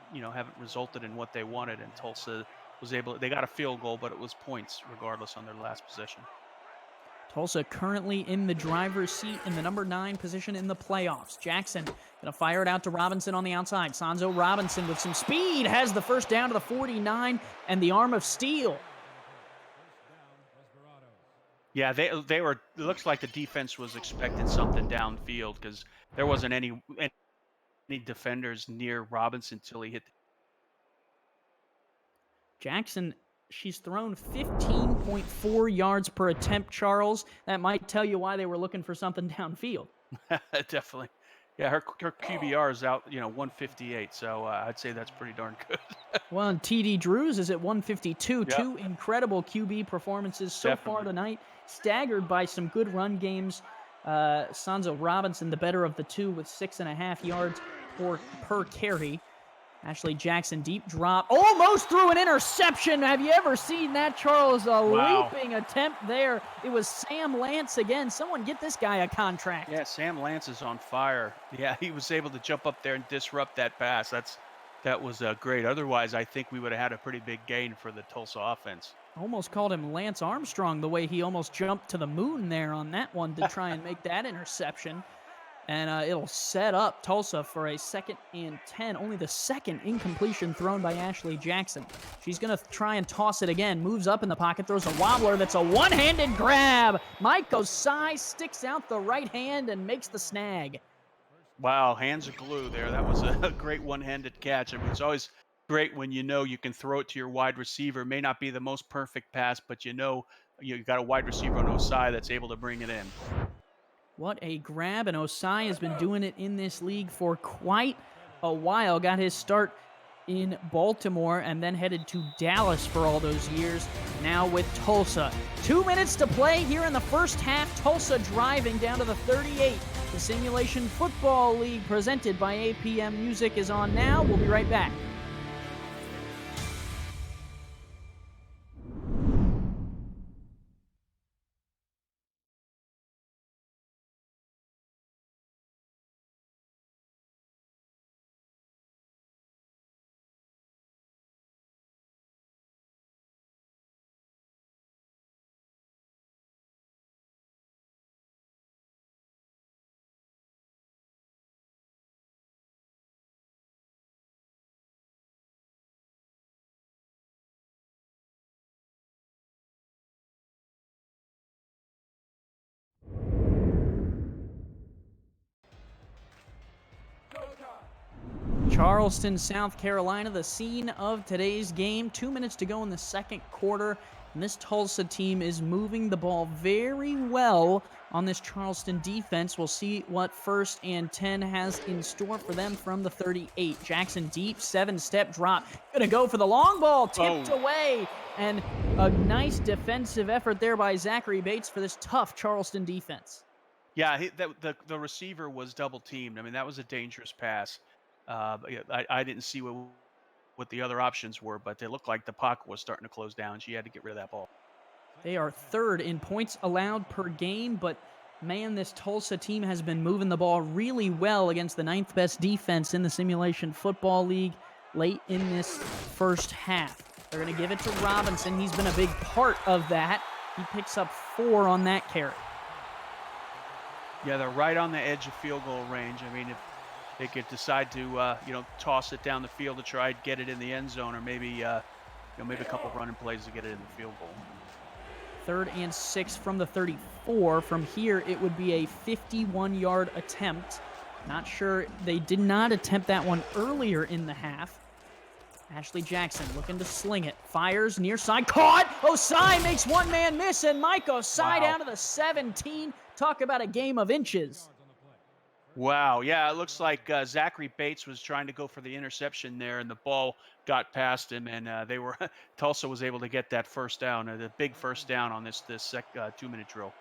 Speaker 3: resulted in what they wanted, and Tulsa was able. They got a field goal, but it was points regardless on their last possession.
Speaker 2: Tulsa currently in the driver's seat in the number 9 position in the playoffs. Jackson going to fire it out to Robinson on the outside. Sanzo Robinson with some speed has the first down to the 49 and the arm of steel.
Speaker 3: Yeah, they were. It looks like the defense was expecting something downfield because there wasn't any defenders near Robinson till he hit.
Speaker 2: Jackson, she's thrown 15.4 yards per attempt, Charles. That might tell you why they were looking for something downfield.
Speaker 3: Definitely. Yeah, her QBR is out, 158. So I'd say that's pretty darn good.
Speaker 2: Well, and TD Drews is at 152.
Speaker 3: Yep.
Speaker 2: Two incredible QB performances so far
Speaker 3: Definitely.
Speaker 2: tonight, staggered by some good run games. Sanzo Robinson, the better of the two, with 6.5 yards per carry. Ashley Jackson, deep drop. Almost threw an interception. Have you ever seen that, Charles?
Speaker 3: Wow.
Speaker 2: Leaping attempt there. It was Sam Lance again. Someone get this guy a contract.
Speaker 3: Yeah, Sam Lance is on fire. Yeah, he was able to jump up there and disrupt that pass. That was great. Otherwise, I think we would have had a pretty big gain for the Tulsa offense.
Speaker 2: Almost called him Lance Armstrong, the way he almost jumped to the moon there on that one to try and make that interception. And it'll set up Tulsa for a 2nd and 10. Only the second incompletion thrown by Ashley Jackson. She's going to try and toss it again. Moves up in the pocket, throws a wobbler. That's a one-handed grab. Mike Osai sticks out the right hand and makes the snag.
Speaker 3: Wow, hands of glue there. That was a great one-handed catch. I mean, it's always great when you can throw it to your wide receiver. It may not be the most perfect pass, but you got a wide receiver on Osai that's able to bring it in.
Speaker 2: What a grab, and Osai has been doing it in this league for quite a while. Got his start in Baltimore and then headed to Dallas for all those years, now with Tulsa. 2 minutes to play here in the first half. Tulsa driving down to the 38. The Simulation Football League presented by APM Music is on now. We'll be right back. Charleston, South Carolina, the scene of today's game. 2 minutes to go in the second quarter, and this Tulsa team is moving the ball very well on this Charleston defense. We'll see what 1st and 10 has in store for them from the 38. Jackson deep, 7-step drop. Gonna go for the long ball, tipped away, and a nice defensive effort there by Zachary Bates for this tough Charleston defense.
Speaker 3: Yeah, the receiver was double teamed. I mean, that was a dangerous pass. I didn't see what the other options were, but it looked like the pocket was starting to close down. She had to get rid of that ball.
Speaker 2: They are 3rd in points allowed per game, but man, this Tulsa team has been moving the ball really well against the 9th best defense in the Simulation Football League late in this first half. They're going to give it to Robinson. He's been a big part of that. He picks up 4 on that carry.
Speaker 3: Yeah, they're right on the edge of field goal range. I mean, if they could decide to, toss it down the field to try and get it in the end zone, or maybe a couple running plays to get it in the field goal.
Speaker 2: 3rd and 6 from the 34. From here, it would be a 51-yard attempt. Not sure. They did not attempt that one earlier in the half. Ashley Jackson looking to sling it. Fires near side. Caught! Osai makes one man miss, and Mike Osai down to the 17. Talk about a game of inches.
Speaker 3: Wow. Yeah, it looks like Zachary Bates was trying to go for the interception there, and the ball got past him, and Tulsa was able to get that first down, the big first down on this 2-minute drill.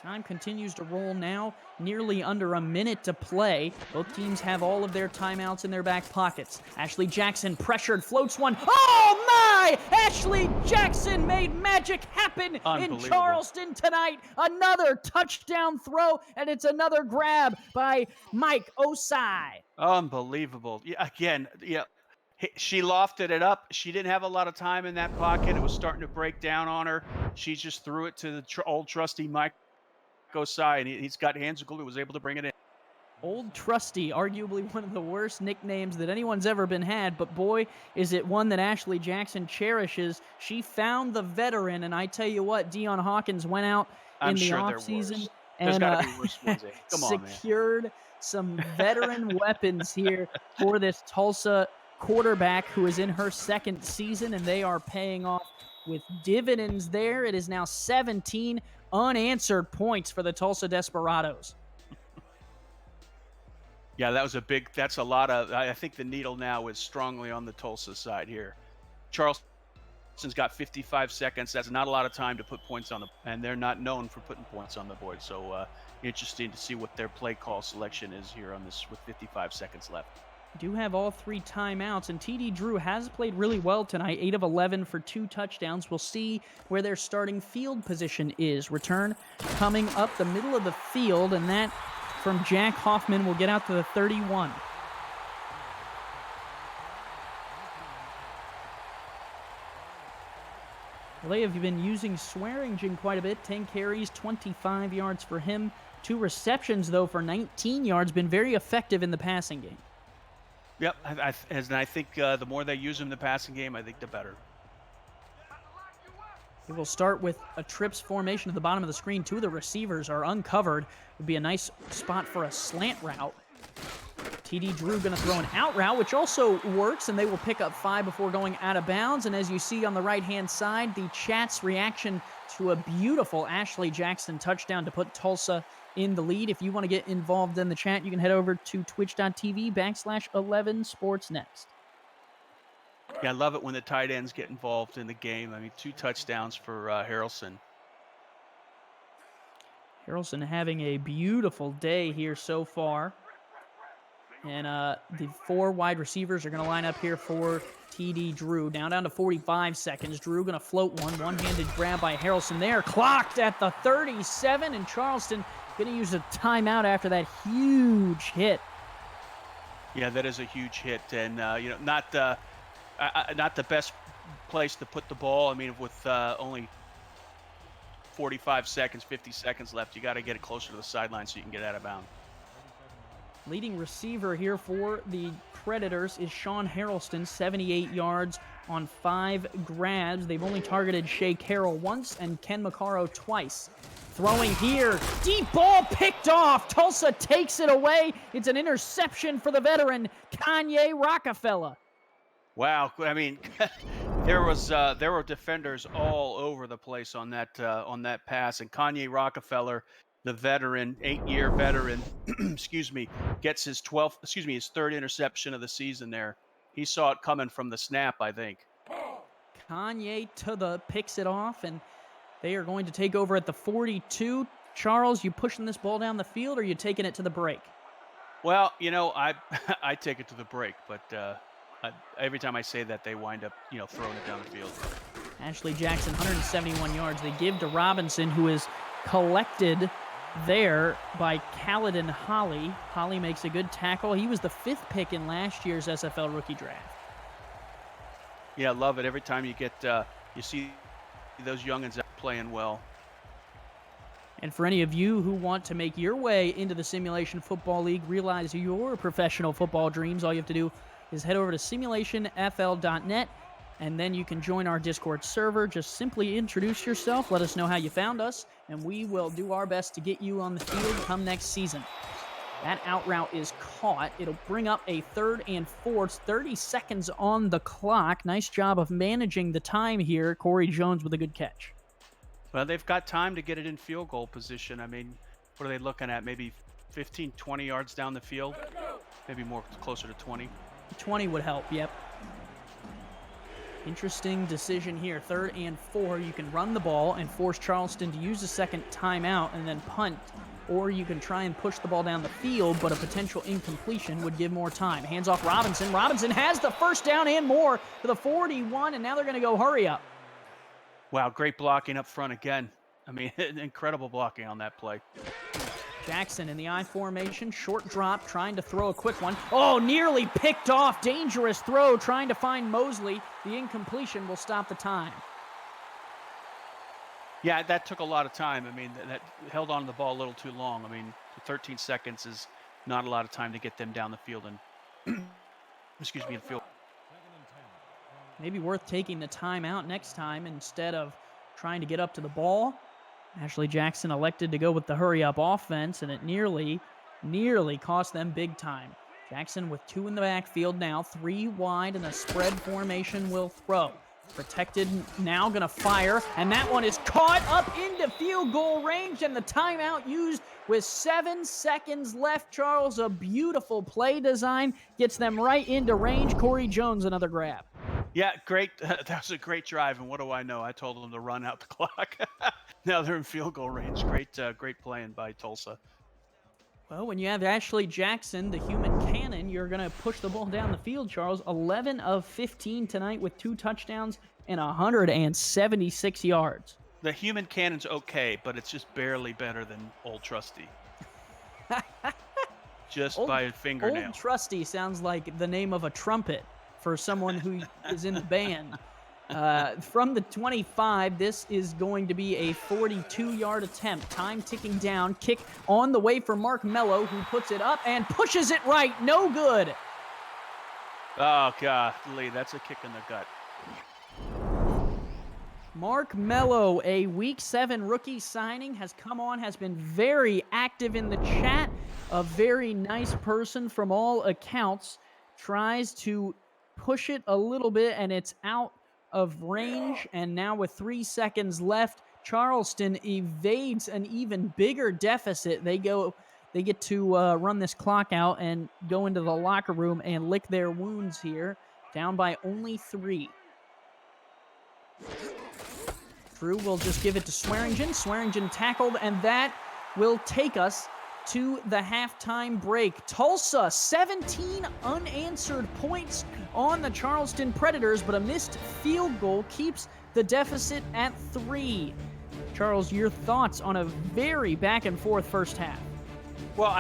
Speaker 2: Time continues to roll now, nearly under a minute to play. Both teams have all of their timeouts in their back pockets. Ashley Jackson pressured, floats one. Oh my! Ashley Jackson made magic happen in Charleston tonight. Another touchdown throw, and it's another grab by Mike Osai.
Speaker 3: Unbelievable. Yeah, again, yeah. She lofted it up. She didn't have a lot of time in that pocket. It was starting to break down on her. She just threw it to the old trusty Mike Osai, and he's got hands of glue. Was able to bring it in.
Speaker 2: Old Trusty, arguably one of the worst nicknames that anyone's ever been had, but boy, is it one that Ashley Jackson cherishes. She found the veteran, and I tell you what, Deion Hawkins went out in the offseason and secured some veteran weapons here for this Tulsa quarterback who is in her second season, and they are paying off with dividends there. It is now 17 unanswered points for the Tulsa Desperados.
Speaker 3: Yeah, that's a lot of, I think the needle now is strongly on the Tulsa side here. Charleston's got 55 seconds. That's not a lot of time to put points on and they're not known for putting points on the board. So interesting to see what their play call selection is here on this with 55 seconds left.
Speaker 2: Do have all 3 timeouts, and TD Drew has played really well tonight, 8 of 11 for 2 touchdowns. We'll see where their starting field position is. Return coming up the middle of the field, and that from Jack Hoffman will get out to the 31. Well, they have been using Swearingen quite a bit. 10 carries, 25 yards for him. 2 receptions, though, for 19 yards. Been very effective in the passing game.
Speaker 3: Yep, and I think the more they use him in the passing game, I think the better.
Speaker 2: We will start with a trips formation at the bottom of the screen. 2 of the receivers are uncovered. Would be a nice spot for a slant route. TD Drew going to throw an out route, which also works, and they will pick up 5 before going out of bounds. And as you see on the right-hand side, the chat's reaction to a beautiful Ashley Jackson touchdown to put Tulsa in the lead. If you want to get involved in the chat, you can head over to twitch.tv/11sportsnext.
Speaker 3: Yeah, I love it when the tight ends get involved in the game. I mean, 2 touchdowns for Harrelson.
Speaker 2: Harrelson having a beautiful day here so far. And the 4 wide receivers are going to line up here for TD Drew. Down to 45 seconds. Drew going to float one-handed grab by Harrelson there. Clocked at the 37, and Charleston going to use a timeout after that huge hit.
Speaker 3: Yeah, that is a huge hit, and not the best place to put the ball. I mean, with only 45 seconds, 50 seconds left, you got to get it closer to the sideline so you can get out of bounds.
Speaker 2: Leading receiver here for the Predators is Sean Harrelson, 78 yards on 5 grabs. They've only targeted Shea Carroll once and Ken Maccaro twice. Throwing here, deep ball picked off. Tulsa takes it away. It's an interception for the veteran, Kanye Rockefeller.
Speaker 3: Wow, I mean, there were defenders all over the place on that pass, and Kanye Rockefeller, the veteran, 8-year veteran, gets his 3rd interception of the season there. He saw it coming from the snap, I think.
Speaker 2: Kanye picks it off, and they are going to take over at the 42. Charles, you pushing this ball down the field, or are you taking it to the break?
Speaker 3: Well, I take it to the break, but every time I say that, they wind up, throwing it down the field.
Speaker 2: Ashley Jackson, 171 yards. They give to Robinson, who is collected there by Caledon Holly. Holly makes a good tackle. He was the 5th pick in last year's SFL rookie draft.
Speaker 3: Yeah, I love it. Every time you see those youngins out playing well.
Speaker 2: And for any of you who want to make your way into the Simulation Football League, realize your professional football dreams, all you have to do is head over to simulationfl.net, and then you can join our Discord server. Just simply introduce yourself, let us know how you found us, and we will do our best to get you on the field come next season. That out route is caught. It'll bring up a 3rd and 4. 30 seconds on the clock. Nice job of managing the time here. Corey Jones with a good catch.
Speaker 3: Well, they've got time to get it in field goal position. I mean, what are they looking at? Maybe 15, 20 yards down the field? Maybe more closer to 20.
Speaker 2: 20 would help, yep. Interesting decision here. 3rd and 4. You can run the ball and force Charleston to use a second timeout and then punt. Or you can try and push the ball down the field, but a potential incompletion would give more time. Hands off Robinson. Robinson has the first down and more to the 41, and now they're going to go hurry up.
Speaker 3: Wow, great blocking up front again. I mean, incredible blocking on that play.
Speaker 2: Jackson in the I formation, short drop, trying to throw a quick one. Oh, nearly picked off. Dangerous throw, trying to find Mosley. The incompletion will stop the time.
Speaker 3: Yeah, that took a lot of time. I mean, that held on to the ball a little too long. I mean, 13 seconds is not a lot of time to get them down the field and, excuse me, in field.
Speaker 2: Maybe worth taking the timeout next time instead of trying to get up to the ball. Ashley Jackson elected to go with the hurry-up offense, and it nearly cost them big time. Jackson with 2 in the backfield now, 3 wide, and a spread formation will throw. Protected, now going to fire, and that one is caught up into field goal range, and the timeout used with 7 seconds left. Charles, a beautiful play design, gets them right into range. Corey Jones, another grab.
Speaker 3: Yeah, great. That was a great drive, and what do I know? I told them to run out the clock. Now they're in field goal range. Great playing by Tulsa.
Speaker 2: Well, when you have Ashley Jackson, the human cannon, you're going to push the ball down the field, Charles. 11 of 15 tonight with 2 touchdowns and 176 yards.
Speaker 3: The human cannon's okay, but it's just barely better than Old Trusty. Just by a fingernail.
Speaker 2: Old Trusty sounds like the name of a trumpet for someone who is in the band. From the 25, this is going to be a 42-yard attempt. Time ticking down. Kick on the way for Mark Mello, who puts it up and pushes it right. No good.
Speaker 3: Oh, God, Lee, that's a kick in the gut.
Speaker 2: Mark Mello, a Week 7 rookie signing, has come on, has been very active in the chat. A very nice person from all accounts. Tries to push it a little bit, and it's out of range, and now with 3 seconds left, Charleston evades an even bigger deficit. They get to run this clock out and go into the locker room and lick their wounds here, down by only 3. Drew will just give it to Swearingen. Swearingen tackled, and that will take us to the halftime break. Tulsa, 17 unanswered points on the Charleston Predators, but a missed field goal keeps the deficit at 3. Charles, your thoughts on a very back-and-forth first half?
Speaker 3: Well,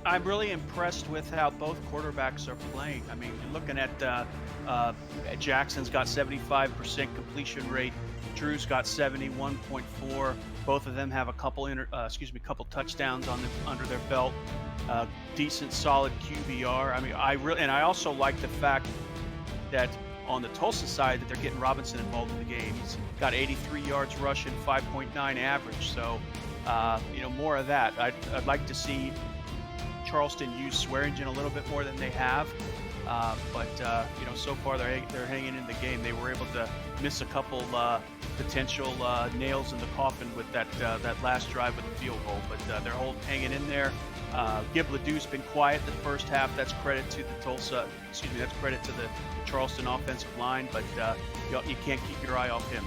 Speaker 3: I'm really impressed with how both quarterbacks are playing. I mean, you're looking at Jackson's got 75% completion rate. Drew's got 71.4. Both of them have a couple touchdowns under their belt. Decent, solid QBR. I mean, I also like the fact that on the Tulsa side that they're getting Robinson involved in the game. He's got 83 yards rushing, 5.9 average. So, more of that. I'd like to see Charleston use Swearingen a little bit more than they have. But so far they're hanging in the game. They were able to miss a couple potential nails in the coffin with that last drive with the field goal. But they're hanging in there. Gib Ledoux's been quiet the first half. That's credit to that's credit to the Charleston offensive line. But you can't keep your eye off him.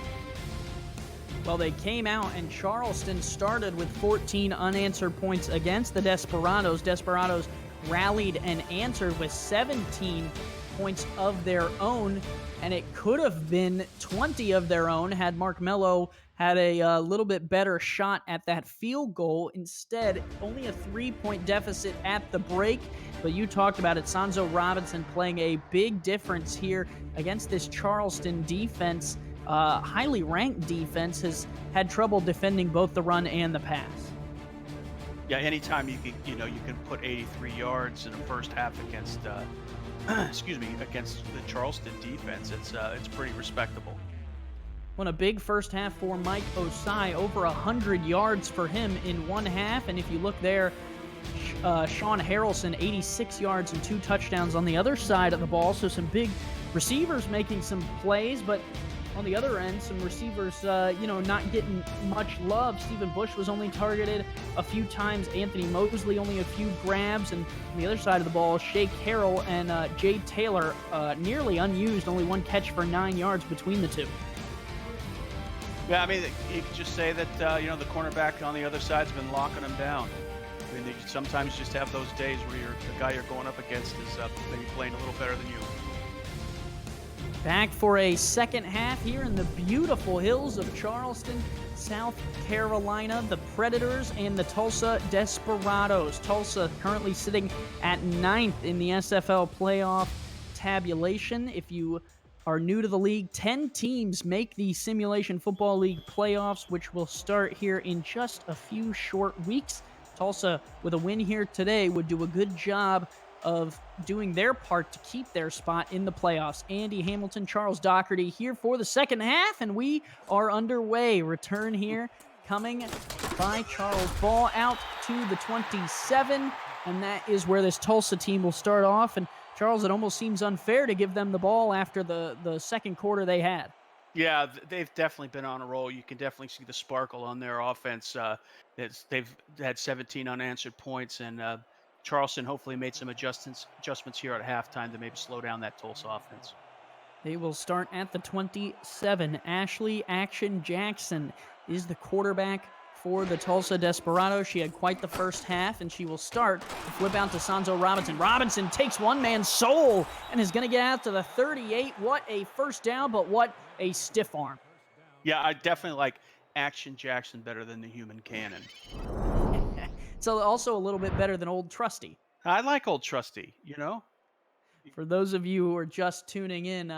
Speaker 2: Well, they came out, and Charleston started with 14 unanswered points against the Desperados. Desperados rallied and answered with 17 points of their own, and it could have been 20 of their own had Mark Mello had a little bit better shot at that field goal. Instead, only a 3-point deficit at the break, but you talked about it. Sanzo Robinson playing a big difference here against this Charleston defense. Highly ranked defense has had trouble defending both the run and the pass.
Speaker 3: Yeah, anytime you can put 83 yards in the first half against against the Charleston defense, it's pretty respectable.
Speaker 2: Well, a big first half for Mike Osai, over 100 yards for him in one half, and if you look there, Sean Harrelson, 86 yards and 2 touchdowns on the other side of the ball, so some big receivers making some plays, but On the other end, some receivers, not getting much love. Stephen Bush was only targeted a few times. Anthony Mosley only a few grabs. And on the other side of the ball, Shea Carroll and Jay Taylor nearly unused. Only one catch for 9 yards between the two.
Speaker 3: Yeah, I mean, you could just say that, the cornerback on the other side's been locking them down. I mean, you sometimes just have those days where the guy you're going up against is maybe playing a little better than you.
Speaker 2: Back for a second half here in the beautiful hills of Charleston, South Carolina. The Predators and the Tulsa Desperados. Tulsa currently sitting at 9th in the SFL playoff tabulation. If you are new to the league, 10 teams make the Simulation Football League playoffs, which will start here in just a few short weeks. Tulsa, with a win here today, would do a good job of doing their part to keep their spot in the playoffs. Andy Hamilton, Charles Doherty here for the second half, and we are underway. Return here coming by Charles. Ball out to the 27, and that is where this Tulsa team will start off. And Charles, it almost seems unfair to give them the ball after the second quarter they had.
Speaker 3: Yeah, they've definitely been on a roll. You can definitely see the sparkle on their offense. They've had 17 unanswered points, and Charleston hopefully made some adjustments here at halftime to maybe slow down that Tulsa offense.
Speaker 2: They will start at the 27. Ashley Action Jackson is the quarterback for the Tulsa Desperados. She had quite the first half, and she will start to flip out to Sanzo Robinson. Robinson takes one man's soul and is going to get out to the 38. What a first down, but what a stiff arm.
Speaker 3: Yeah, I definitely like Action Jackson better than the Human Cannon.
Speaker 2: So also a little bit better than Old Trusty.
Speaker 3: I like Old Trusty,
Speaker 2: For those of you who are just tuning in,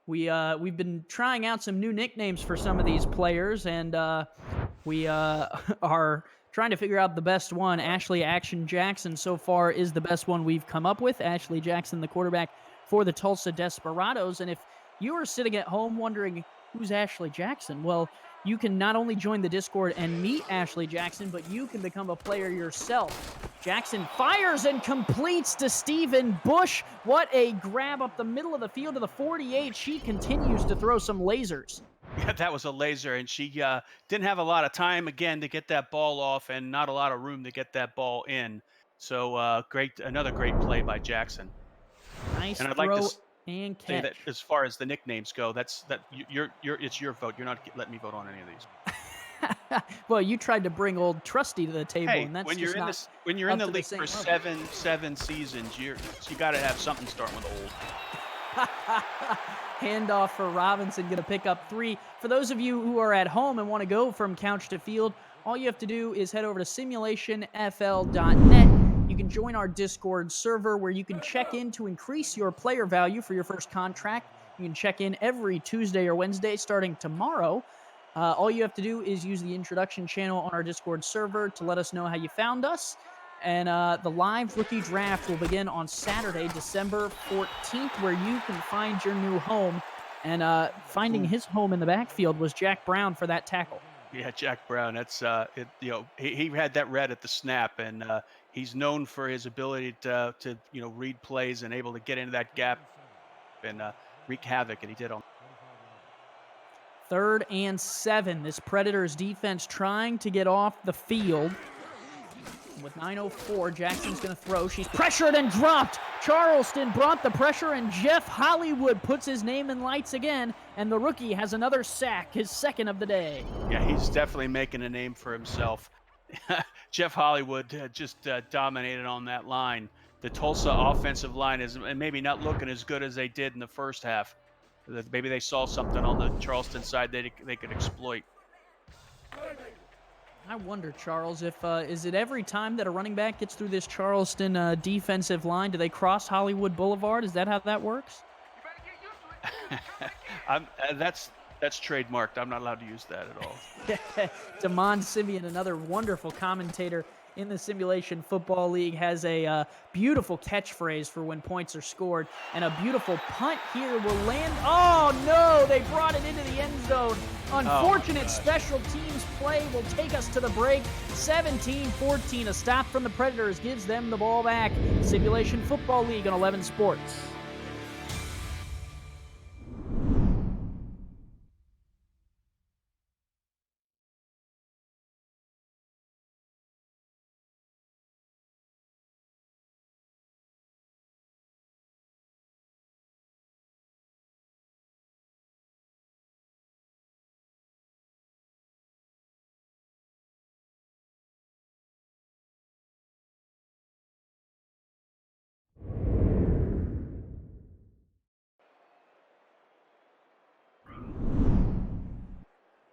Speaker 2: we've been trying out some new nicknames for some of these players, and we are trying to figure out the best one. Ashley Action Jackson so far is the best one we've come up with. Ashley Jackson, the quarterback for the Tulsa Desperados. And if you are sitting at home wondering who's Ashley Jackson, well, you can not only join the Discord and meet Ashley Jackson, but you can become a player yourself. Jackson fires and completes to Stephen Bush. What a grab up the middle of the field to the 48. She continues to throw some lasers.
Speaker 3: Yeah, that was a laser, and she didn't have a lot of time, again, to get that ball off and not a lot of room to get that ball in. So another great play by Jackson.
Speaker 2: Nice
Speaker 3: and I'd
Speaker 2: throw
Speaker 3: like to
Speaker 2: and catch.
Speaker 3: say that as far as the nicknames go, it's your vote. You're not letting me vote on any of these.
Speaker 2: Well, you tried to bring Old Trusty to the table,
Speaker 3: Hey,
Speaker 2: and that's
Speaker 3: when you're in the league for seven seasons, you got to have something starting with old.
Speaker 2: Handoff for Robinson, going to pick up 3. For those of you who are at home and want to go from couch to field, all you have to do is head over to simulationfl.net. You can join our Discord server where you can check in to increase your player value for your first contract. You can check in every Tuesday or Wednesday starting tomorrow. All you have to do is use the introduction channel on our Discord server to let us know how you found us. And the live rookie draft will begin on Saturday, December 14th, where you can find your new home. And finding his home in the backfield was Jack Brown for that tackle.
Speaker 3: Yeah, Jack Brown. That's he had that read at the snap, and he's known for his ability to read plays and able to get into that gap and wreak havoc, and he did on.
Speaker 2: 3rd and 7. This Predators defense trying to get off the field. With 9:04, Jackson's going to throw. She's pressured and dropped. Charleston brought the pressure, and Jeff Hollywood puts his name in lights again, and the rookie has another sack, his second of the day.
Speaker 3: Yeah, he's definitely making a name for himself. Jeff Hollywood just dominated on that line. The Tulsa offensive line is maybe not looking as good as they did in the first half. Maybe they saw something on the Charleston side they could exploit.
Speaker 2: I wonder, Charles, if is it every time that a running back gets through this Charleston defensive line, do they cross Hollywood Boulevard? Is that how that works?
Speaker 3: That's trademarked. I'm not allowed to use that at all.
Speaker 2: Damon Simeon, another wonderful commentator in the Simulation Football League, has a beautiful catchphrase for when points are scored, and a beautiful punt here will land. Oh, no, they brought it into the end zone. Unfortunate special teams play will take us to the break. 17-14, a stop from the Predators gives them the ball back. Simulation Football League on 11 Sports.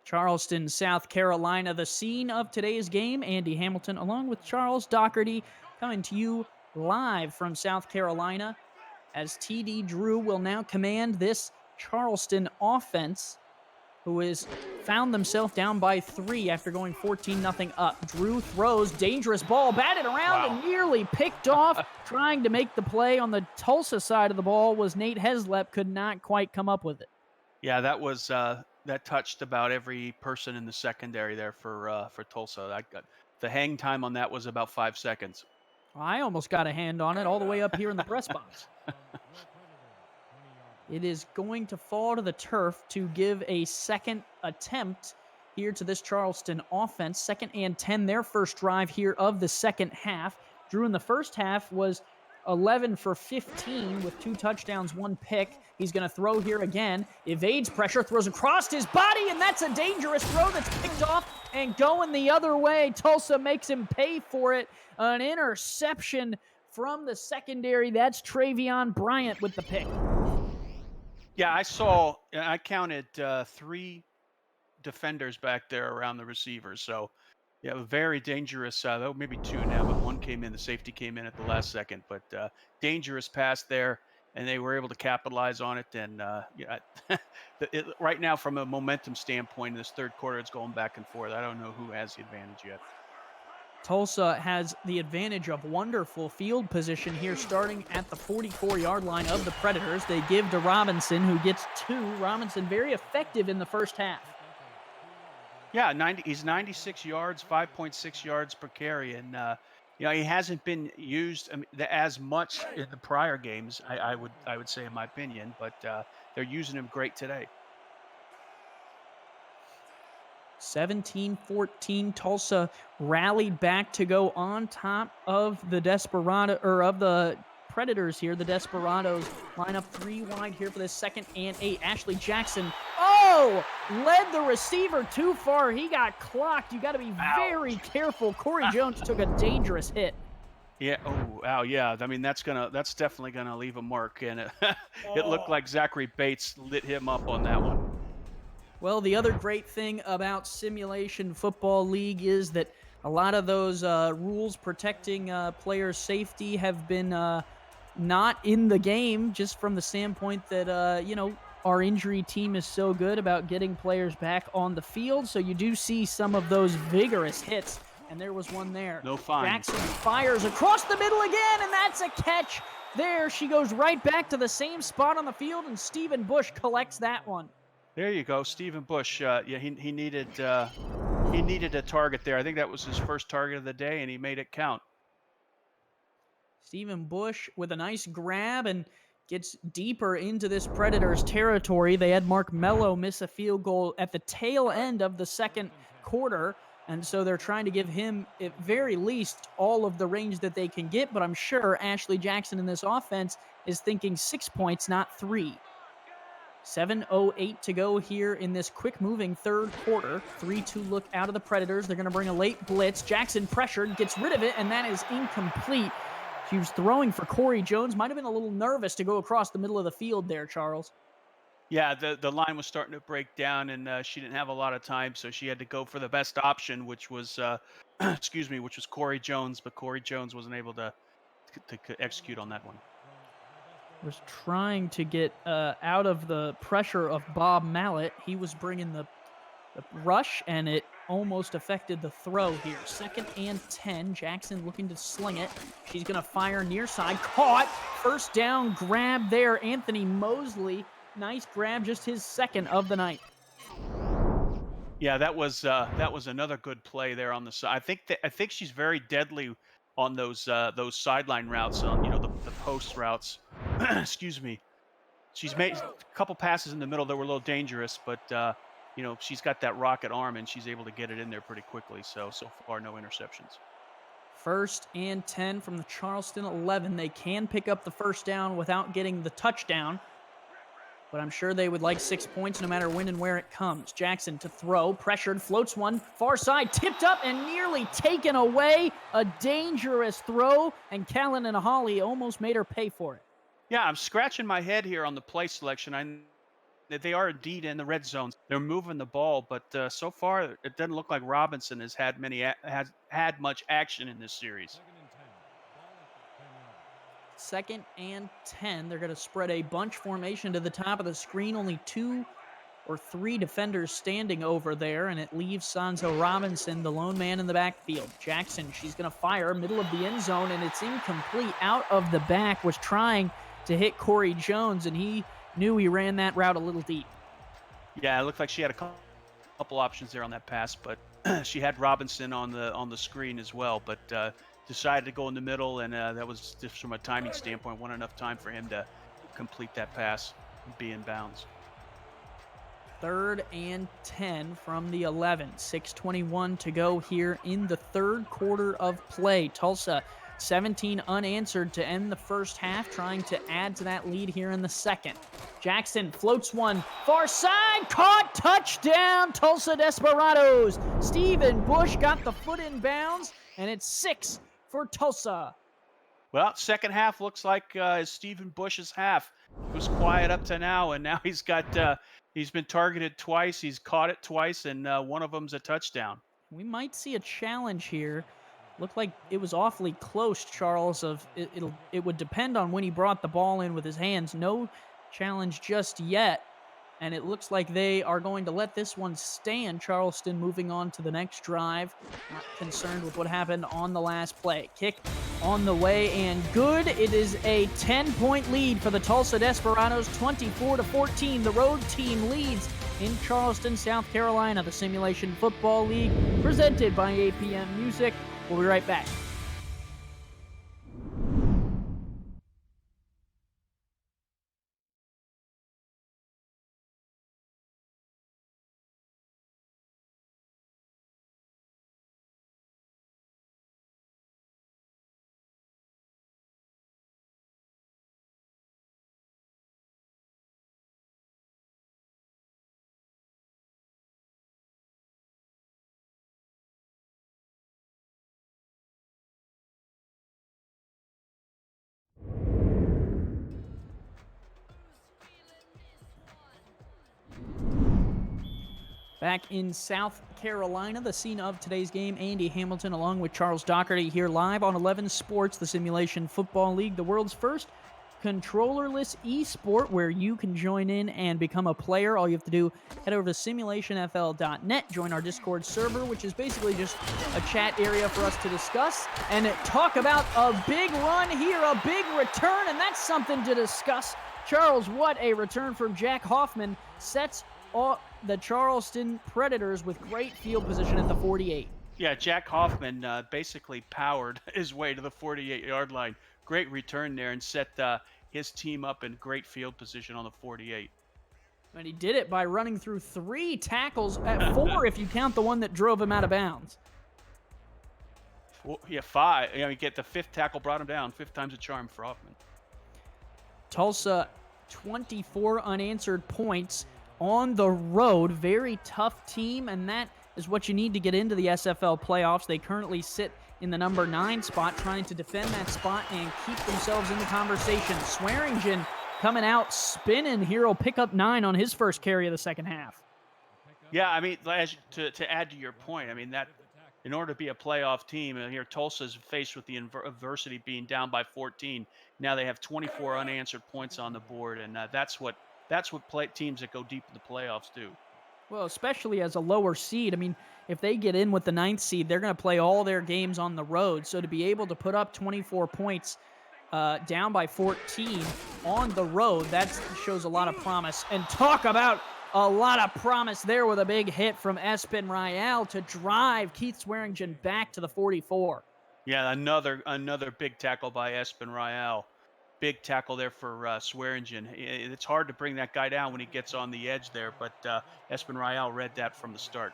Speaker 2: Charleston, South Carolina, the scene of today's game. Andy Hamilton, along with Charles Doherty, coming to you live from South Carolina, as TD Drew will now command this Charleston offense, who has found themselves down by 3 after going 14-0 up. Drew throws, dangerous ball, batted around and nearly picked off. Trying to make the play on the Tulsa side of the ball was Nate Heslep, could not quite come up with it.
Speaker 3: Yeah, that was that touched about every person in the secondary there for Tulsa. The hang time on that was about 5 seconds.
Speaker 2: I almost got a hand on it all the way up here in the press box. It is going to fall to the turf to give a second attempt here to this Charleston offense. 2nd and 10, their first drive here of the second half. Drew in the first half was 11 for 15 with 2 touchdowns, 1 pick. He's going to throw here again. Evades pressure, throws across his body, and that's a dangerous throw that's picked off and going the other way. Tulsa makes him pay for it. An interception from the secondary. That's Travion Bryant with the pick.
Speaker 3: Yeah, I counted 3 defenders back there around the receivers. So, yeah, very dangerous. Maybe 2 now, but 1 came in. The safety came in at the last second. But dangerous pass there, and they were able to capitalize on it. And right now, from a momentum standpoint, in this third quarter, it's going back and forth. I don't know who has the advantage yet.
Speaker 2: Tulsa has the advantage of wonderful field position here, starting at the 44-yard line of the Predators. They give to Robinson, who gets 2. Robinson very effective in the first half.
Speaker 3: Yeah, he's 96 yards, 5.6 yards per carry, and he hasn't been used as much in the prior games. I would say, in my opinion, but they're using him great today.
Speaker 2: 17-14, Tulsa rallied back to go on top of the the Predators here. The Desperados line up 3 wide here for this 2nd and 8. Ashley Jackson, led the receiver too far. He got clocked. You got to be very careful. Corey Jones took a dangerous hit.
Speaker 3: Yeah. Oh, wow. Yeah. I mean, that's definitely gonna leave a mark, and it looked like Zachary Bates lit him up on that one.
Speaker 2: Well, the other great thing about Simulation Football League is that a lot of those rules protecting player safety have been not in the game, just from the standpoint that, our injury team is so good about getting players back on the field. So you do see some of those vigorous hits, and there was one there.
Speaker 3: No fine.
Speaker 2: Jackson fires across the middle again, and that's a catch there. She goes right back to the same spot on the field, and Stephen Bush collects that one.
Speaker 3: There you go, Stephen Bush. He needed a target there. I think that was his first target of the day, and he made it count.
Speaker 2: Stephen Bush with a nice grab and gets deeper into this Predators territory. They had Mark Mello miss a field goal at the tail end of the second quarter, and so they're trying to give him, at very least, all of the range that they can get, but I'm sure Ashley Jackson in this offense is thinking 6 points, not 3. 7:08 to go here in this quick-moving third quarter. 3-2 look out of the Predators. They're going to bring a late blitz. Jackson pressured, gets rid of it, and that is incomplete. She was throwing for Corey Jones. Might have been a little nervous to go across the middle of the field there, Charles.
Speaker 3: Yeah, the line was starting to break down, and she didn't have a lot of time, so she had to go for the best option, which was, which was Corey Jones, but Corey Jones wasn't able to execute on that one.
Speaker 2: Was trying to get out of the pressure of Bob Mallett. He was bringing the rush, and it almost affected the throw here. 2nd and 10. Jackson looking to sling it. She's going to fire near side. Caught. First down grab there. Anthony Mosley. Nice grab, just his 2nd of the night.
Speaker 3: Yeah, that was another good play there on the side. I think she's very deadly on those sideline routes, on the post routes. Excuse me. She's made a couple passes in the middle that were a little dangerous, but she's got that rocket arm, and she's able to get it in there pretty quickly. So far, no interceptions.
Speaker 2: 1st and 10 from the Charleston 11. They can pick up the first down without getting the touchdown, but I'm sure they would like 6 points no matter when and where it comes. Jackson to throw, pressured, floats one, far side, tipped up and nearly taken away. A dangerous throw, and Callan and Holly almost made her pay for it.
Speaker 3: Yeah, I'm scratching my head here on the play selection. I They are indeed in the red zone. They're moving the ball, but so far it doesn't look like Robinson has had has had much action in this series.
Speaker 2: 2nd and 10. They're going to spread a bunch formation to the top of the screen. Only 2 or 3 defenders standing over there, and it leaves Sanzo Robinson, the lone man in the backfield. Jackson, she's going to fire, middle of the end zone, and it's incomplete. Out of the back, was trying to hit Corey Jones, and he knew he ran that route a little deep.
Speaker 3: Yeah, it looked like she had a couple options there on that pass, but she had Robinson on the screen as well, but decided to go in the middle, and that was just from a timing standpoint, wasn't enough time for him to complete that pass and be in bounds.
Speaker 2: 3rd and 10 from the 11. 6:21 to go here in the third quarter of play. Tulsa 17 unanswered to end the first half, trying to add to that lead here in the second. Jackson floats one far side, caught, touchdown, Tulsa Desperados. Stephen Bush got the foot in bounds, and it's 6 for Tulsa.
Speaker 3: Well, second half looks like Stephen Bush's half. It was quiet up to now, and now he's been targeted twice. He's caught it twice, and one of them's a touchdown.
Speaker 2: We might see a challenge here. Looked like it was awfully close, Charles. It would depend on when he brought the ball in with his hands. No challenge just yet. And it looks like they are going to let this one stand. Charleston moving on to the next drive. Not concerned with what happened on the last play. Kick on the way and good. It is a 10-point lead for the Tulsa Desperados, 24-14. The road team leads in Charleston, South Carolina. The Simulation Football League, presented by APM Music. We'll be right back. Back in South Carolina, the scene of today's game, Andy Hamilton along with Charles Doherty here live on 11 Sports, the Simulation Football League, the world's first controllerless esport where you can join in and become a player. All you have to do, head over to simulationfl.net, join our Discord server, which is basically just a chat area for us to discuss and talk about a big run here, a big return, and that's something to discuss. Charles, what a return from Jack Hoffman sets the Charleston Predators with great field position at the 48.
Speaker 3: Yeah, Jack Hoffman basically powered his way to the 48-yard line. Great return there and set his team up in great field position on the 48.
Speaker 2: And he did it by running through 3 tackles, at 4 if you count the one that drove him out of bounds.
Speaker 3: Yeah, 5. You get the 5th tackle, brought him down. 5th time's a charm for Hoffman.
Speaker 2: Tulsa, 24 unanswered points on the road. Very tough team, and that is what you need to get into the SFL playoffs. They currently sit in the number 9 spot, trying to defend that spot and keep themselves in the conversation. Swearingen coming out spinning here. Will pick up 9 on his first carry of the second half.
Speaker 3: Yeah, I mean, to add to your point, I mean, that in order to be a playoff team, here Tulsa's faced with the adversity being down by 14. Now they have 24 unanswered points on the board, and that's what teams that go deep in the playoffs do.
Speaker 2: Well, especially as a lower seed. I mean, if they get in with the 9th seed, they're going to play all their games on the road. So to be able to put up 24 points down by 14 on the road, that shows a lot of promise. And talk about a lot of promise there with a big hit from Espen Rial to drive Keith Swearingen back to the 44.
Speaker 3: Yeah, another big tackle by Espen Rial. Big tackle there for Swearingen. It's hard to bring that guy down when he gets on the edge there, but Espen Rial read that from the start.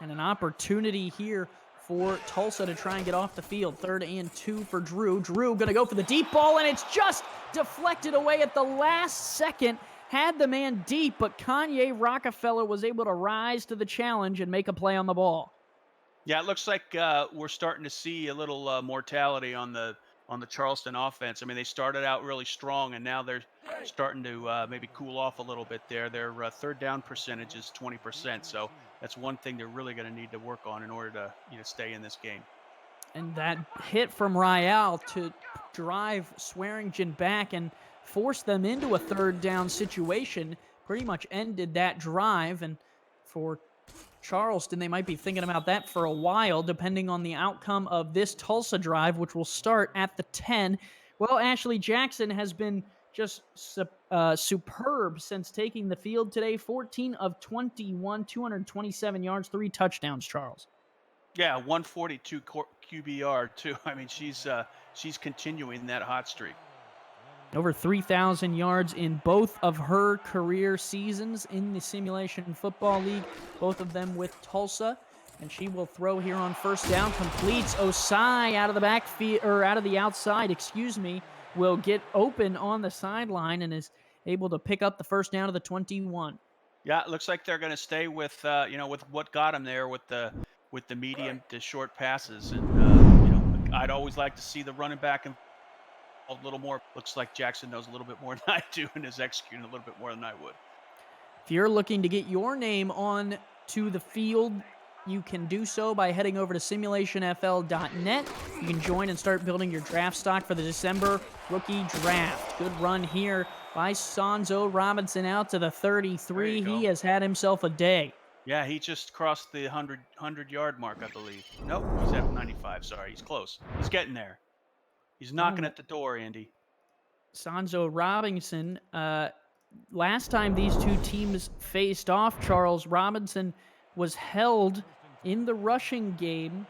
Speaker 2: And an opportunity here for Tulsa to try and get off the field. 3rd and 2 for Drew. Drew going to go for the deep ball, and it's just deflected away at the last second. Had the man deep, but Kanye Rockefeller was able to rise to the challenge and make a play on the ball.
Speaker 3: Yeah, it looks like we're starting to see a little mortality on the on the Charleston offense. I mean, they started out really strong, and now they're starting to maybe cool off a little bit there. Their third down percentage is 20%, so that's one thing they're really going to need to work on in order to stay in this game.
Speaker 2: And that hit from Rial to drive Swearingen back and force them into a third down situation pretty much ended that drive. And for Charleston, they might be thinking about that for a while, depending on the outcome of this Tulsa drive, which will start at the 10. Well, Ashley Jackson has been just superb since taking the field today. 14 of 21, 227 yards, 3 touchdowns, Charles.
Speaker 3: Yeah, 142 QBR too. I mean, she's continuing that hot streak.
Speaker 2: Over 3,000 yards in both of her career seasons in the Simulation Football League, both of them with Tulsa. And she will throw here on first down, completes. Osai out of the backfield, or out of the outside, will get open on the sideline and is able to pick up the first down of the 21.
Speaker 3: Yeah, it looks like they're going to stay with with what got them there with the medium to short passes, and I'd always like to see the running back and a little more. Looks like Jackson knows a little bit more than I do and is executing a little bit more than I would.
Speaker 2: If you're looking to get your name on to the field, you can do so by heading over to simulationfl.net. You can join and start building your draft stock for the December rookie draft. Good run here by Sonzo Robinson out to the 33. He has had himself a day.
Speaker 3: Yeah, he just crossed the 100-yard mark, I believe. Nope, he's at 95. Sorry, he's close. He's getting there. He's knocking at the door, Andy.
Speaker 2: Sonzo Robinson, last time these two teams faced off, Charles, Robinson was held in the rushing game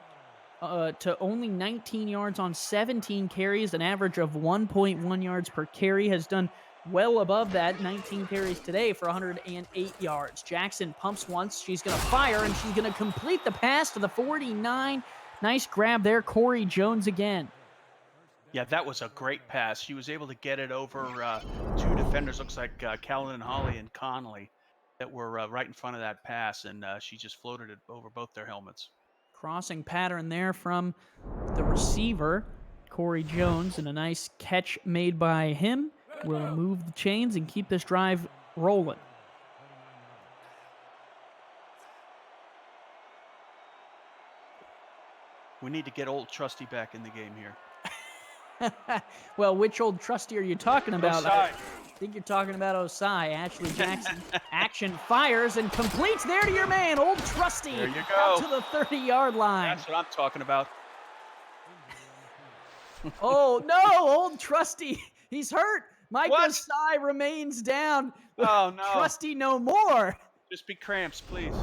Speaker 2: to only 19 yards on 17 carries, an average of 1.1 yards per carry, has done well above that, 19 carries today for 108 yards. Jackson pumps once, she's going to fire, and she's going to complete the pass to the 49. Nice grab there, Corey Jones again.
Speaker 3: Yeah, that was a great pass. She was able to get it over two defenders, looks like Callan Holly and Connolly, that were right in front of that pass, and she just floated it over both their helmets.
Speaker 2: Crossing pattern there from the receiver, Corey Jones, and a nice catch made by him will move the chains and keep this drive rolling.
Speaker 3: We need to get old Trusty back in the game here.
Speaker 2: Well, which old Trusty are you talking about?
Speaker 3: Osai.
Speaker 2: I think you're talking about Osai. Ashley Jackson action fires and completes there to your man, old Trusty.
Speaker 3: There you go.
Speaker 2: Out to the 30-yard line.
Speaker 3: That's what I'm talking about.
Speaker 2: Oh, no, old Trusty. He's hurt. Mike Osai remains down.
Speaker 3: Oh, no.
Speaker 2: Trusty no more.
Speaker 3: Just be cramps, please.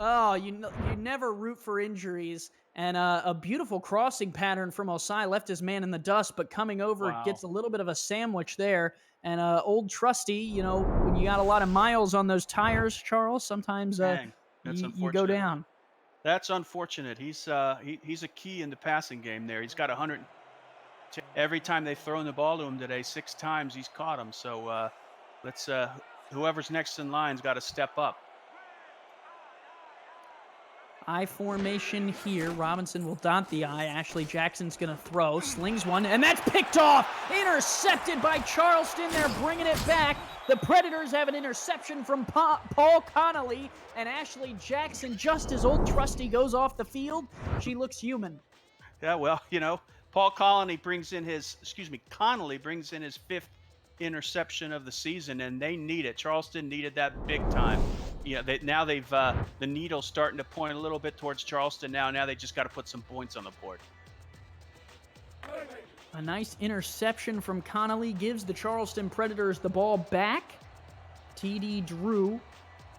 Speaker 2: Oh, you never root for injuries. And a beautiful crossing pattern from Osai left his man in the dust, but coming over gets a little bit of a sandwich there. And old Trusty, when you got a lot of miles on those tires, Charles, sometimes you go down.
Speaker 3: That's unfortunate. He's a key in the passing game there. He's got 100. Every time they've thrown the ball to him today, 6 times he's caught them. So let's whoever's next in line's got to step up.
Speaker 2: I formation here. Robinson will dot the I. Ashley Jackson's going to throw. Slings one, and that's picked off. Intercepted by Charleston. They're bringing it back. The Predators have an interception from Paul Connolly, and Ashley Jackson, just as old Trusty goes off the field, she looks human.
Speaker 3: Yeah, well, Paul Connolly brings in his 5th interception of the season, and they need it. Charleston needed that big time. Now they've the needle's starting to point a little bit towards Charleston now they just got to put some points on the board.
Speaker 2: A nice interception from Connolly gives the Charleston Predators the ball back. TD Drew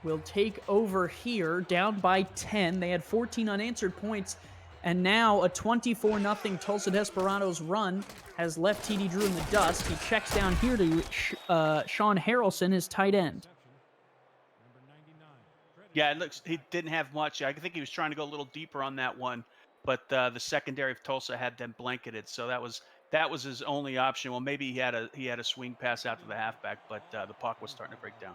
Speaker 2: will take over here, down by 10. They had 14 unanswered points, and now a 24-0 Tulsa Desperados run has left TD Drew in the dust. He checks down here to Sean Harrelson, his tight end.
Speaker 3: Yeah, it looks he didn't have much. I think he was trying to go a little deeper on that one, but the secondary of Tulsa had them blanketed, so that was his only option. Well, maybe he had a swing pass out to the halfback, but the puck was starting to break down.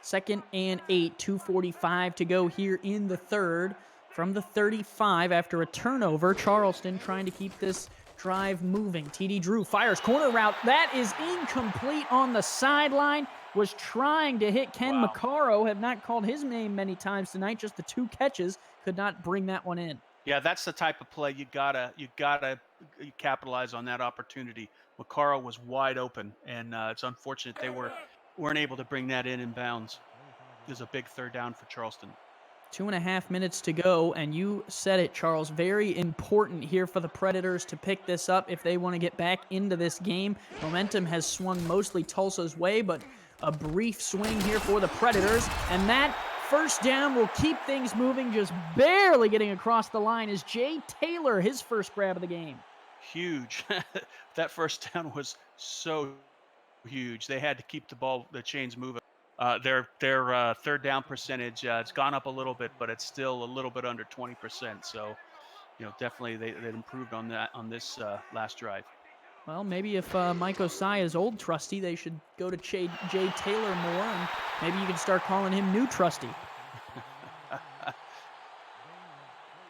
Speaker 3: 2nd
Speaker 2: and 8, 2:45 to go here in the third. from the 35 after a turnover. Charleston trying to keep this drive moving. TD Drew fires corner route. That is incomplete on the sideline. Was trying to hit Ken Maccaro. Have not called his name many times tonight. Just the 2 catches. Could not bring that one in.
Speaker 3: Yeah, that's the type of play you gotta capitalize on that opportunity. Maccaro was wide open, and it's unfortunate they weren't able to bring that in bounds. It was a big third down for Charleston.
Speaker 2: 2.5 minutes to go, and you said it, Charles. Very important here for the Predators to pick this up if they want to get back into this game. Momentum has swung mostly Tulsa's way, but a brief swing here for the Predators, and that first down will keep things moving. Just barely getting across the line is Jay Taylor, his first grab of the game.
Speaker 3: Huge. That first down was so huge. They had to keep the chains moving. Their third down percentage, it's gone up a little bit, but it's still a little bit under 20%. So, definitely they improved on that on this last drive.
Speaker 2: Well, maybe if Mike Osai is old Trusty, they should go to Jay Taylor more, and maybe you can start calling him New Trusty.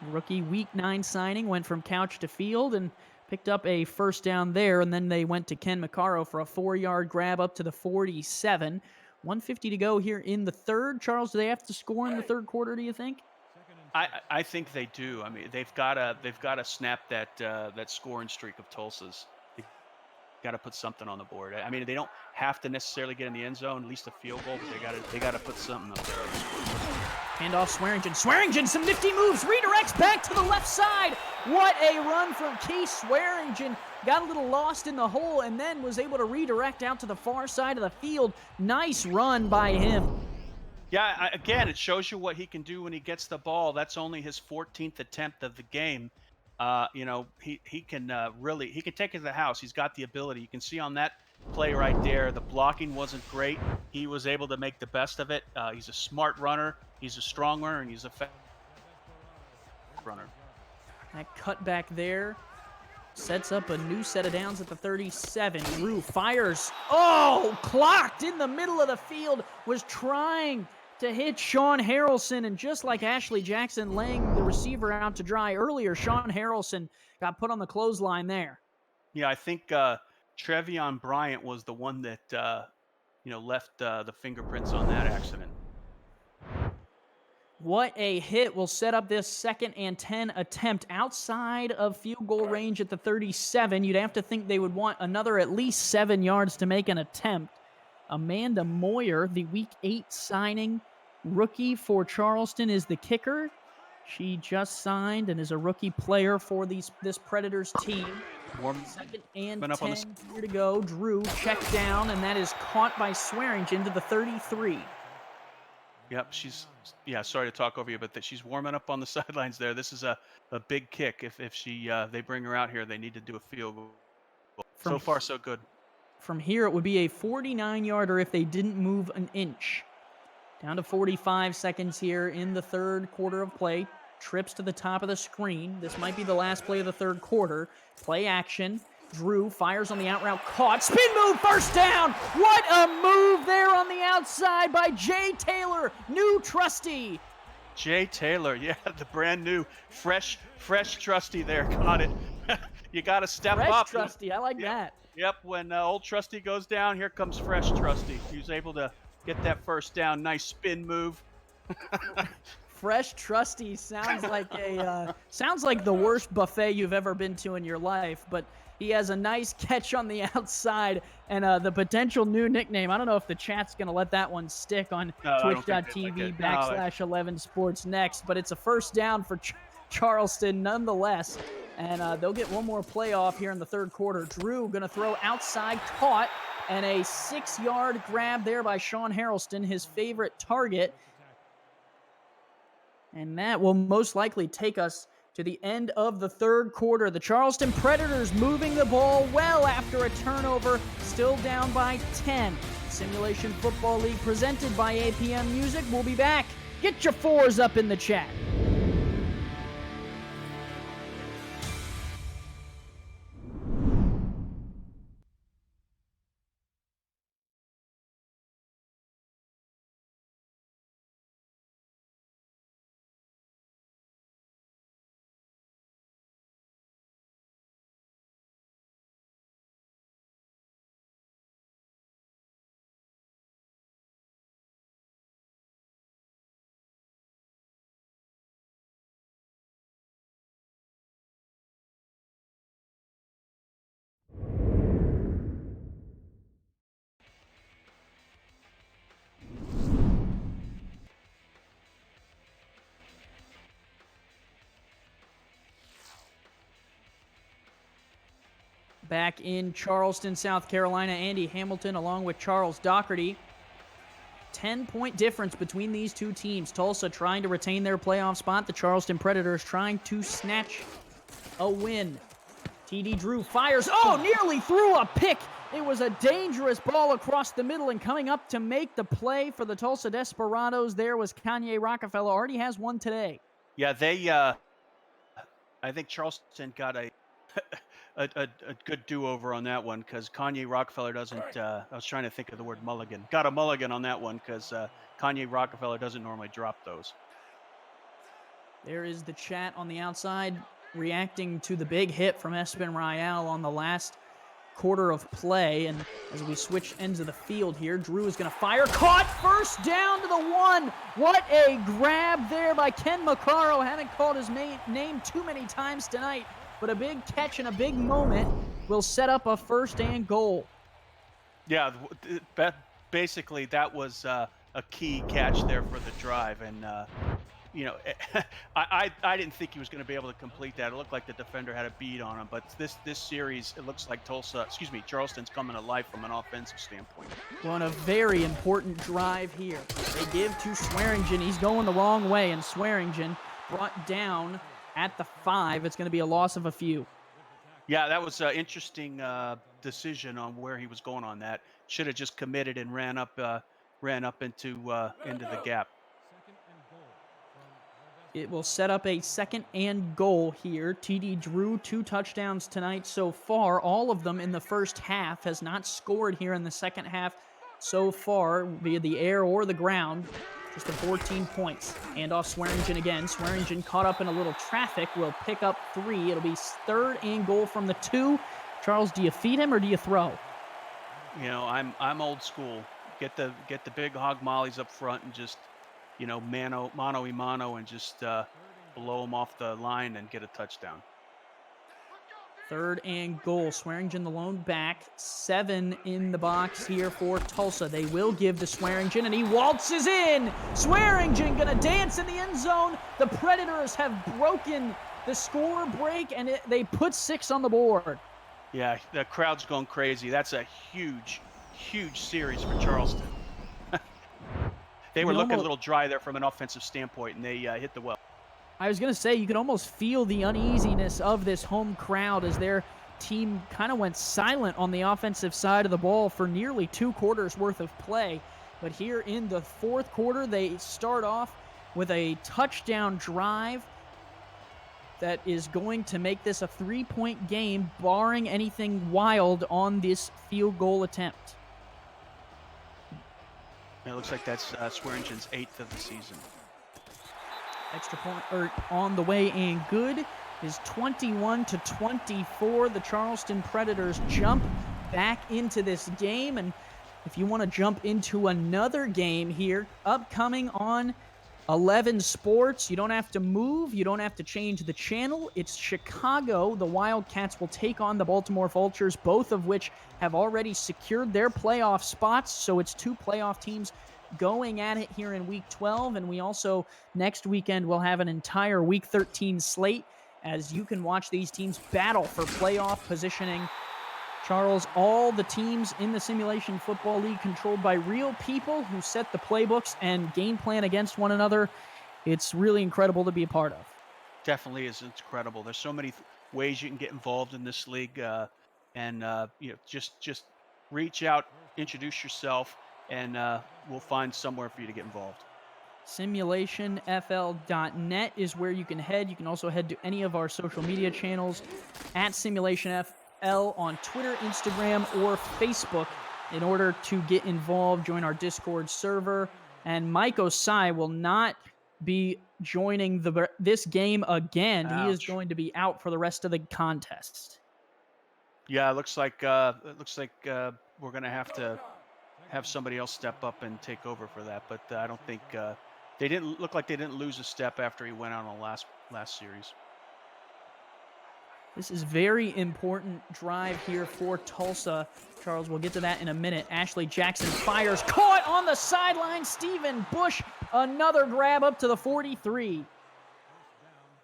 Speaker 2: Rookie Week 9 signing went from couch to field and picked up a first down there, and then they went to Ken Maccaro for a 4-yard grab up to the 47. 1:50 to go here in the third. Charles, do they have to score in the third quarter, do you think?
Speaker 3: I think they do. I mean, they've got to snap that scoring streak of Tulsa's. They got to put something on the board. I mean, they don't have to necessarily get in the end zone, at least a field goal, but they got to put something up there.
Speaker 2: Handoff Swearingen. Swearingen, some nifty moves. Redirects back to the left side. What a run from Keith Swearingen. Got a little lost in the hole and then was able to redirect out to the far side of the field. Nice run by him.
Speaker 3: Yeah, again, it shows you what he can do when he gets the ball. That's only his 14th attempt of the game. He can he can take it to the house. He's got the ability. You can see on that play right there, the blocking wasn't great. He was able to make the best of it. He's a smart runner. He's a strong runner, and he's a fast runner.
Speaker 2: That cut back there sets up a new set of downs at the 37. Drew fires. Oh, clocked in the middle of the field. Was trying to hit Sean Harrelson, and just like Ashley Jackson laying the receiver out to dry earlier, Sean Harrelson got put on the clothesline there.
Speaker 3: Yeah, I think Trevion Bryant was the one that left the fingerprints on that accident.
Speaker 2: What a hit will set up this 2nd and 10 attempt outside of field goal range at the 37. You'd have to think they would want another at least 7 yards to make an attempt. Amanda Moyer, the Week 8 signing rookie for Charleston, is the kicker. She just signed and is a rookie player for this Predators team. 2nd and 10 here to go. Drew checked down, and that is caught by Swearingen to the 33.
Speaker 3: Yep, sorry to talk over you, but she's warming up on the sidelines there. This is a big kick. If they bring her out here, they need to do a field goal. So far, so good.
Speaker 2: From here, it would be a 49-yarder if they didn't move an inch. Down to 45 seconds here in the third quarter of play. Trips to the top of the screen. This might be the last play of the third quarter. Play action. Drew fires on the out route, caught, spin move, first down. What a move there on the outside by Jay Taylor, new trusty.
Speaker 3: Jay Taylor, yeah, the brand new, fresh trusty there, caught it. You got to step up.
Speaker 2: Fresh trusty, I like that.
Speaker 3: Yep, when old trusty goes down, here comes fresh trusty. He was able to get that first down, nice spin move.
Speaker 2: Fresh trusty sounds like the worst buffet you've ever been to in your life, but he has a nice catch on the outside and the potential new nickname. I don't know if the chat's going to let that one stick on twitch.tv/11 Sports next, but it's a first down for Charleston nonetheless. And they'll get one more playoff here in the third quarter. Drew going to throw outside, caught, and a 6-yard grab there by Sean Harrelson, his favorite target. And that will most likely take us to the end of the third quarter. The Charleston Predators moving the ball well after a turnover, still down by 10. Simulation Football League presented by APM Music. We'll be back. Get your 4s up in the chat. back in Charleston, South Carolina. Andy Hamilton along with Charles Doherty. 10-point difference between these two teams. Tulsa trying to retain their playoff spot. The Charleston Predators trying to snatch a win. TD Drew fires. Oh, nearly threw a pick. It was a dangerous ball across the middle, and coming up to make the play for the Tulsa Desperados there was Kanye Rockefeller. Already has one today.
Speaker 3: Yeah, I think Charleston got a good do-over on that one because Kanye Rockefeller doesn't, I was trying to think of the word mulligan. Got a mulligan on that one because Kanye Rockefeller doesn't normally drop those.
Speaker 2: There is the chat on the outside reacting to the big hit from Espen Royale on the last quarter of play. And as we switch ends of the field here, Drew is going to fire. Caught, first down to the 1. What a grab there by Ken McCarro. Haven't called his name too many times tonight, but a big catch and a big moment will set up a first and goal.
Speaker 3: Yeah, basically that was a key catch there for the drive. And, you know, I didn't think he was going to be able to complete that. It looked like the defender had a bead on him. But this series, it looks like Charleston's coming to life from an offensive standpoint.
Speaker 2: Well, on a very important drive here. They give to Swearingen. He's going the wrong way, and Swearingen brought down at the 5. It's going to be a loss of a few.
Speaker 3: Yeah, that was an interesting decision on where he was going on that. Should have just committed and ran up into the gap.
Speaker 2: It will set up a second and goal here. TD Drew 2 touchdowns tonight so far, all of them in the first half. Has not scored here in the second half so far via the air or the ground. Just the 14 points. Handoff Swearingen again. Swearingen caught up in a little traffic. Will pick up 3. It'll be third and goal from the 2. Charles, do you feed him or do you throw?
Speaker 3: You know, I'm old school. Get the big hog mollies up front and just, you know, mano y mano and just blow them off the line and get a touchdown.
Speaker 2: Third and goal. Swearingen the lone back. 7 in the box here for Tulsa. They will give to Swearingen, and he waltzes in. Swearingen gonna dance in the end zone. The Predators have broken the score break, and they put 6 on the board.
Speaker 3: Yeah, the crowd's going crazy. That's a huge series for Charleston. They were looking a little dry there from an offensive standpoint, and they hit the well.
Speaker 2: I was going to say, you can almost feel the uneasiness of this home crowd as their team kind of went silent on the offensive side of the ball for nearly 2 quarters worth of play. But here in the 4th quarter, they start off with a touchdown drive that is going to make this a 3-point game, barring anything wild on this field goal attempt.
Speaker 3: It looks like that's Swearingen's 8th of the season.
Speaker 2: Extra point on the way and good is 21-24. The Charleston Predators jump back into this game. And if you want to jump into another game here, upcoming on 11 Sports, you don't have to move. You don't have to change the channel. It's Chicago. The Wildcats will take on the Baltimore Vultures, both of which have already secured their playoff spots. So it's 2 playoff teams going at it here in Week 12. And we also, next weekend, will have an entire Week 13 slate as you can watch these teams battle for playoff positioning. Charles, all the teams in the Simulation Football League controlled by real people who set the playbooks and game plan against one another. It's really incredible to be a part of.
Speaker 3: Definitely is incredible. There's so many ways you can get involved in this league, and you know, just reach out, introduce yourself, and we'll find somewhere for you to get involved.
Speaker 2: SimulationFL.net is where you can head. You can also head to any of our social media channels at SimulationFL on Twitter, Instagram, or Facebook in order to get involved. Join our Discord server. And Mike Osai will not be joining this game again.
Speaker 3: Ouch.
Speaker 2: He is going to be out for the rest of the contest.
Speaker 3: Yeah, it looks like we're going to have somebody else step up and take over for that. But I don't think they didn't look like they didn't lose a step after he went out on the last series.
Speaker 2: This is very important drive here for Tulsa. Charles, we'll get to that in a minute. Ashley Jackson fires, caught on the sideline. Stephen Bush, another grab up to the 43.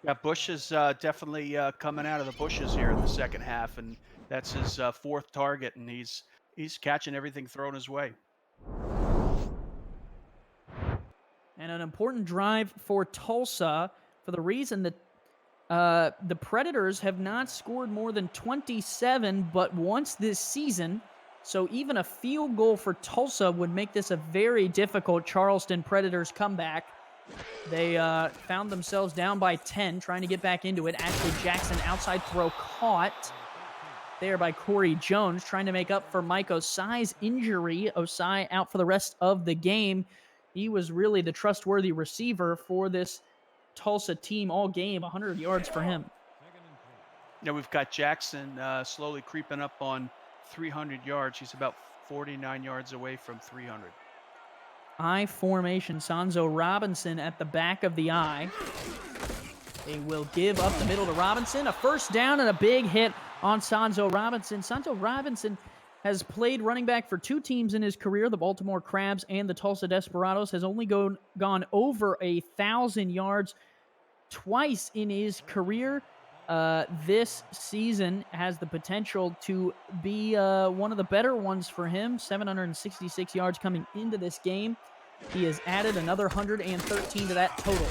Speaker 3: Yeah, Bush is definitely coming out of the bushes here in the second half, and that's his fourth target, and he's catching everything thrown his way.
Speaker 2: And an important drive for Tulsa for the reason that the Predators have not scored more than 27 but once this season. So even a field goal for Tulsa would make this a very difficult Charleston Predators comeback. They found themselves down by 10, trying to get back into it. Ashley Jackson outside throw caught there by Corey Jones, trying to make up for Mike Osai's injury. Osai out for the rest of the game. He was really the trustworthy receiver for this Tulsa team all game. 100 yards for him.
Speaker 3: Now we've got Jackson slowly creeping up on 300 yards. He's about 49 yards away from 300.
Speaker 2: I formation. Sanzo Robinson at the back of the I. They will give up the middle to Robinson. A first down and a big hit on Sanzo Robinson. Sanzo Robinson has played running back for two teams in his career, the Baltimore Crabs and the Tulsa Desperados, has only gone over 1,000 yards twice in his career. This season has the potential to be one of the better ones for him. 766 yards coming into this game. He has added another 113 to that total.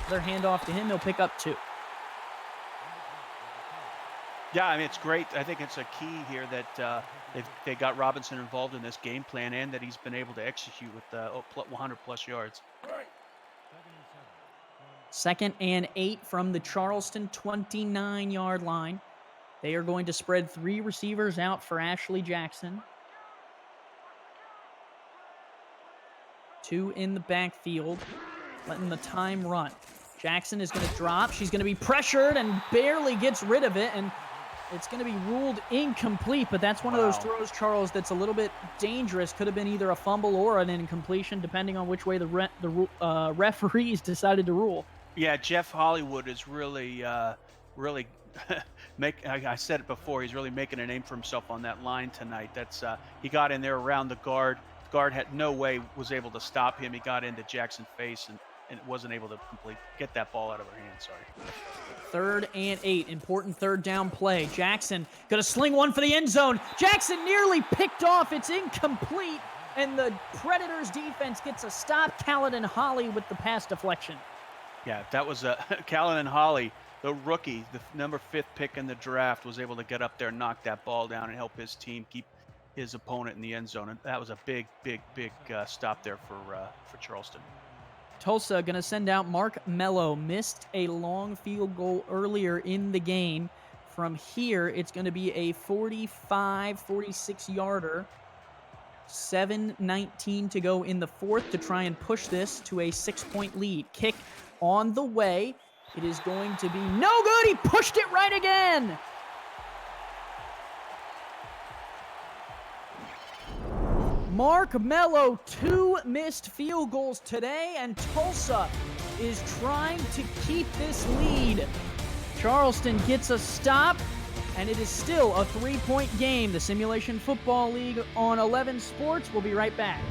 Speaker 2: Their handoff to him, he'll pick up 2.
Speaker 3: Yeah, I mean, it's great. I think it's a key here that they got Robinson involved in this game plan and that he's been able to execute with 100-plus yards.
Speaker 2: 2nd and 8 from the Charleston 29-yard line. They are going to spread 3 receivers out for Ashley Jackson. 2 in the backfield, letting the time run. Jackson is going to drop. She's going to be pressured and barely gets rid of it, and it's going to be ruled incomplete, but that's one of those throws, Charles, that's a little bit dangerous. Could have been either a fumble or an incompletion, depending on which way the referees decided to rule.
Speaker 3: Yeah, Jeff Hollywood is really I said it before, he's really making a name for himself on that line tonight. That's he got in there around the guard. The guard had no way was able to stop him. He got into Jackson's face and wasn't able to get that ball out of her hand. Sorry.
Speaker 2: 3rd and 8, important 3rd down play. Jackson gonna sling one for the end zone. Jackson nearly picked off. It's incomplete, and the Predators defense gets a stop. Caledon Holly with the pass deflection.
Speaker 3: Yeah, that was Caledon Holly, the rookie, the number 5th pick in the draft, was able to get up there, knock that ball down, and help his team keep his opponent in the end zone. And that was a big stop there for Charleston.
Speaker 2: Tulsa going to send out Mark Mello. Missed a long field goal earlier in the game. From here, it's going to be a 46-yarder. 7:19 to go in the 4th to try and push this to a 6-point lead. Kick on the way. It is going to be no good. He pushed it right again. Mark Mello, 2 missed field goals today, and Tulsa is trying to keep this lead. Charleston gets a stop, and it is still a 3-point game. The Simulation Football League on 11 Sports. We'll be right back.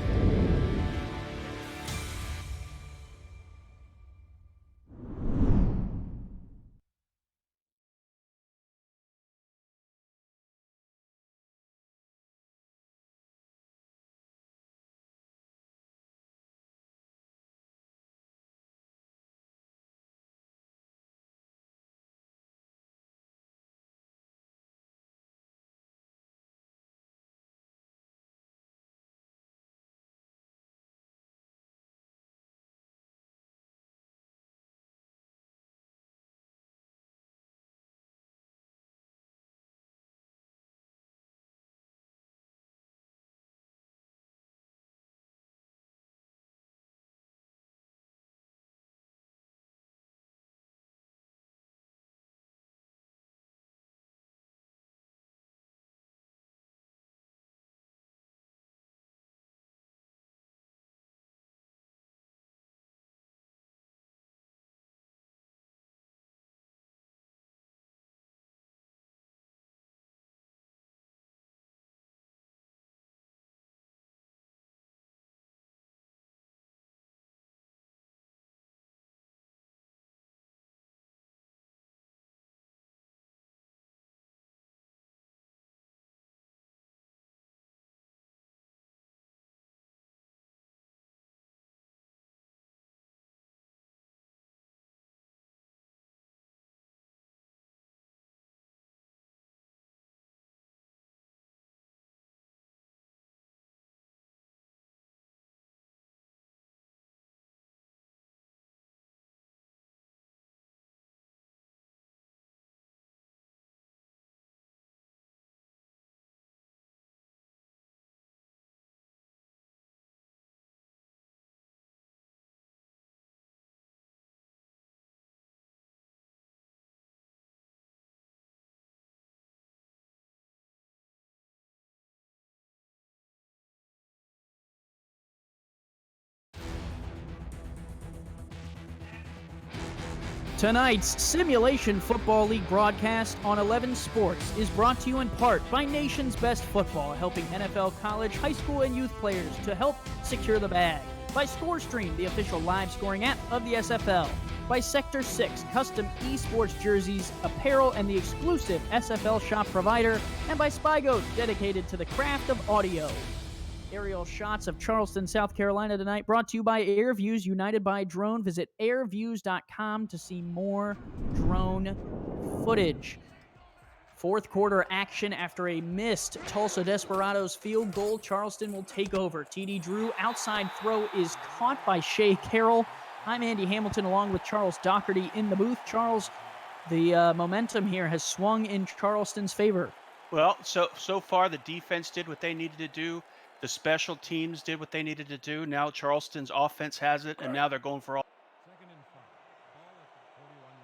Speaker 2: Tonight's Simulation Football League broadcast on 11 Sports is brought to you in part by Nation's Best Football, helping NFL, college, high school, and youth players to help secure the bag. By ScoreStream, the official live scoring app of the SFL. By Sector 6, custom esports jerseys, apparel, and the exclusive SFL shop provider. And by SpyGoat, dedicated to the craft of audio. Aerial shots of Charleston, South Carolina tonight, brought to you by AirViews, united by drone. Visit airviews.com to see more drone footage. Fourth quarter action after a missed Tulsa Desperados field goal. Charleston will take over. TD Drew, outside throw is caught by Shea Carroll. I'm Andy Hamilton along with Charles Doherty in the booth. Charles, the momentum here has swung in Charleston's favor.
Speaker 3: Well, so far the defense did what they needed to do. The special teams did what they needed to do. Now Charleston's offense has it, and now they're going for all.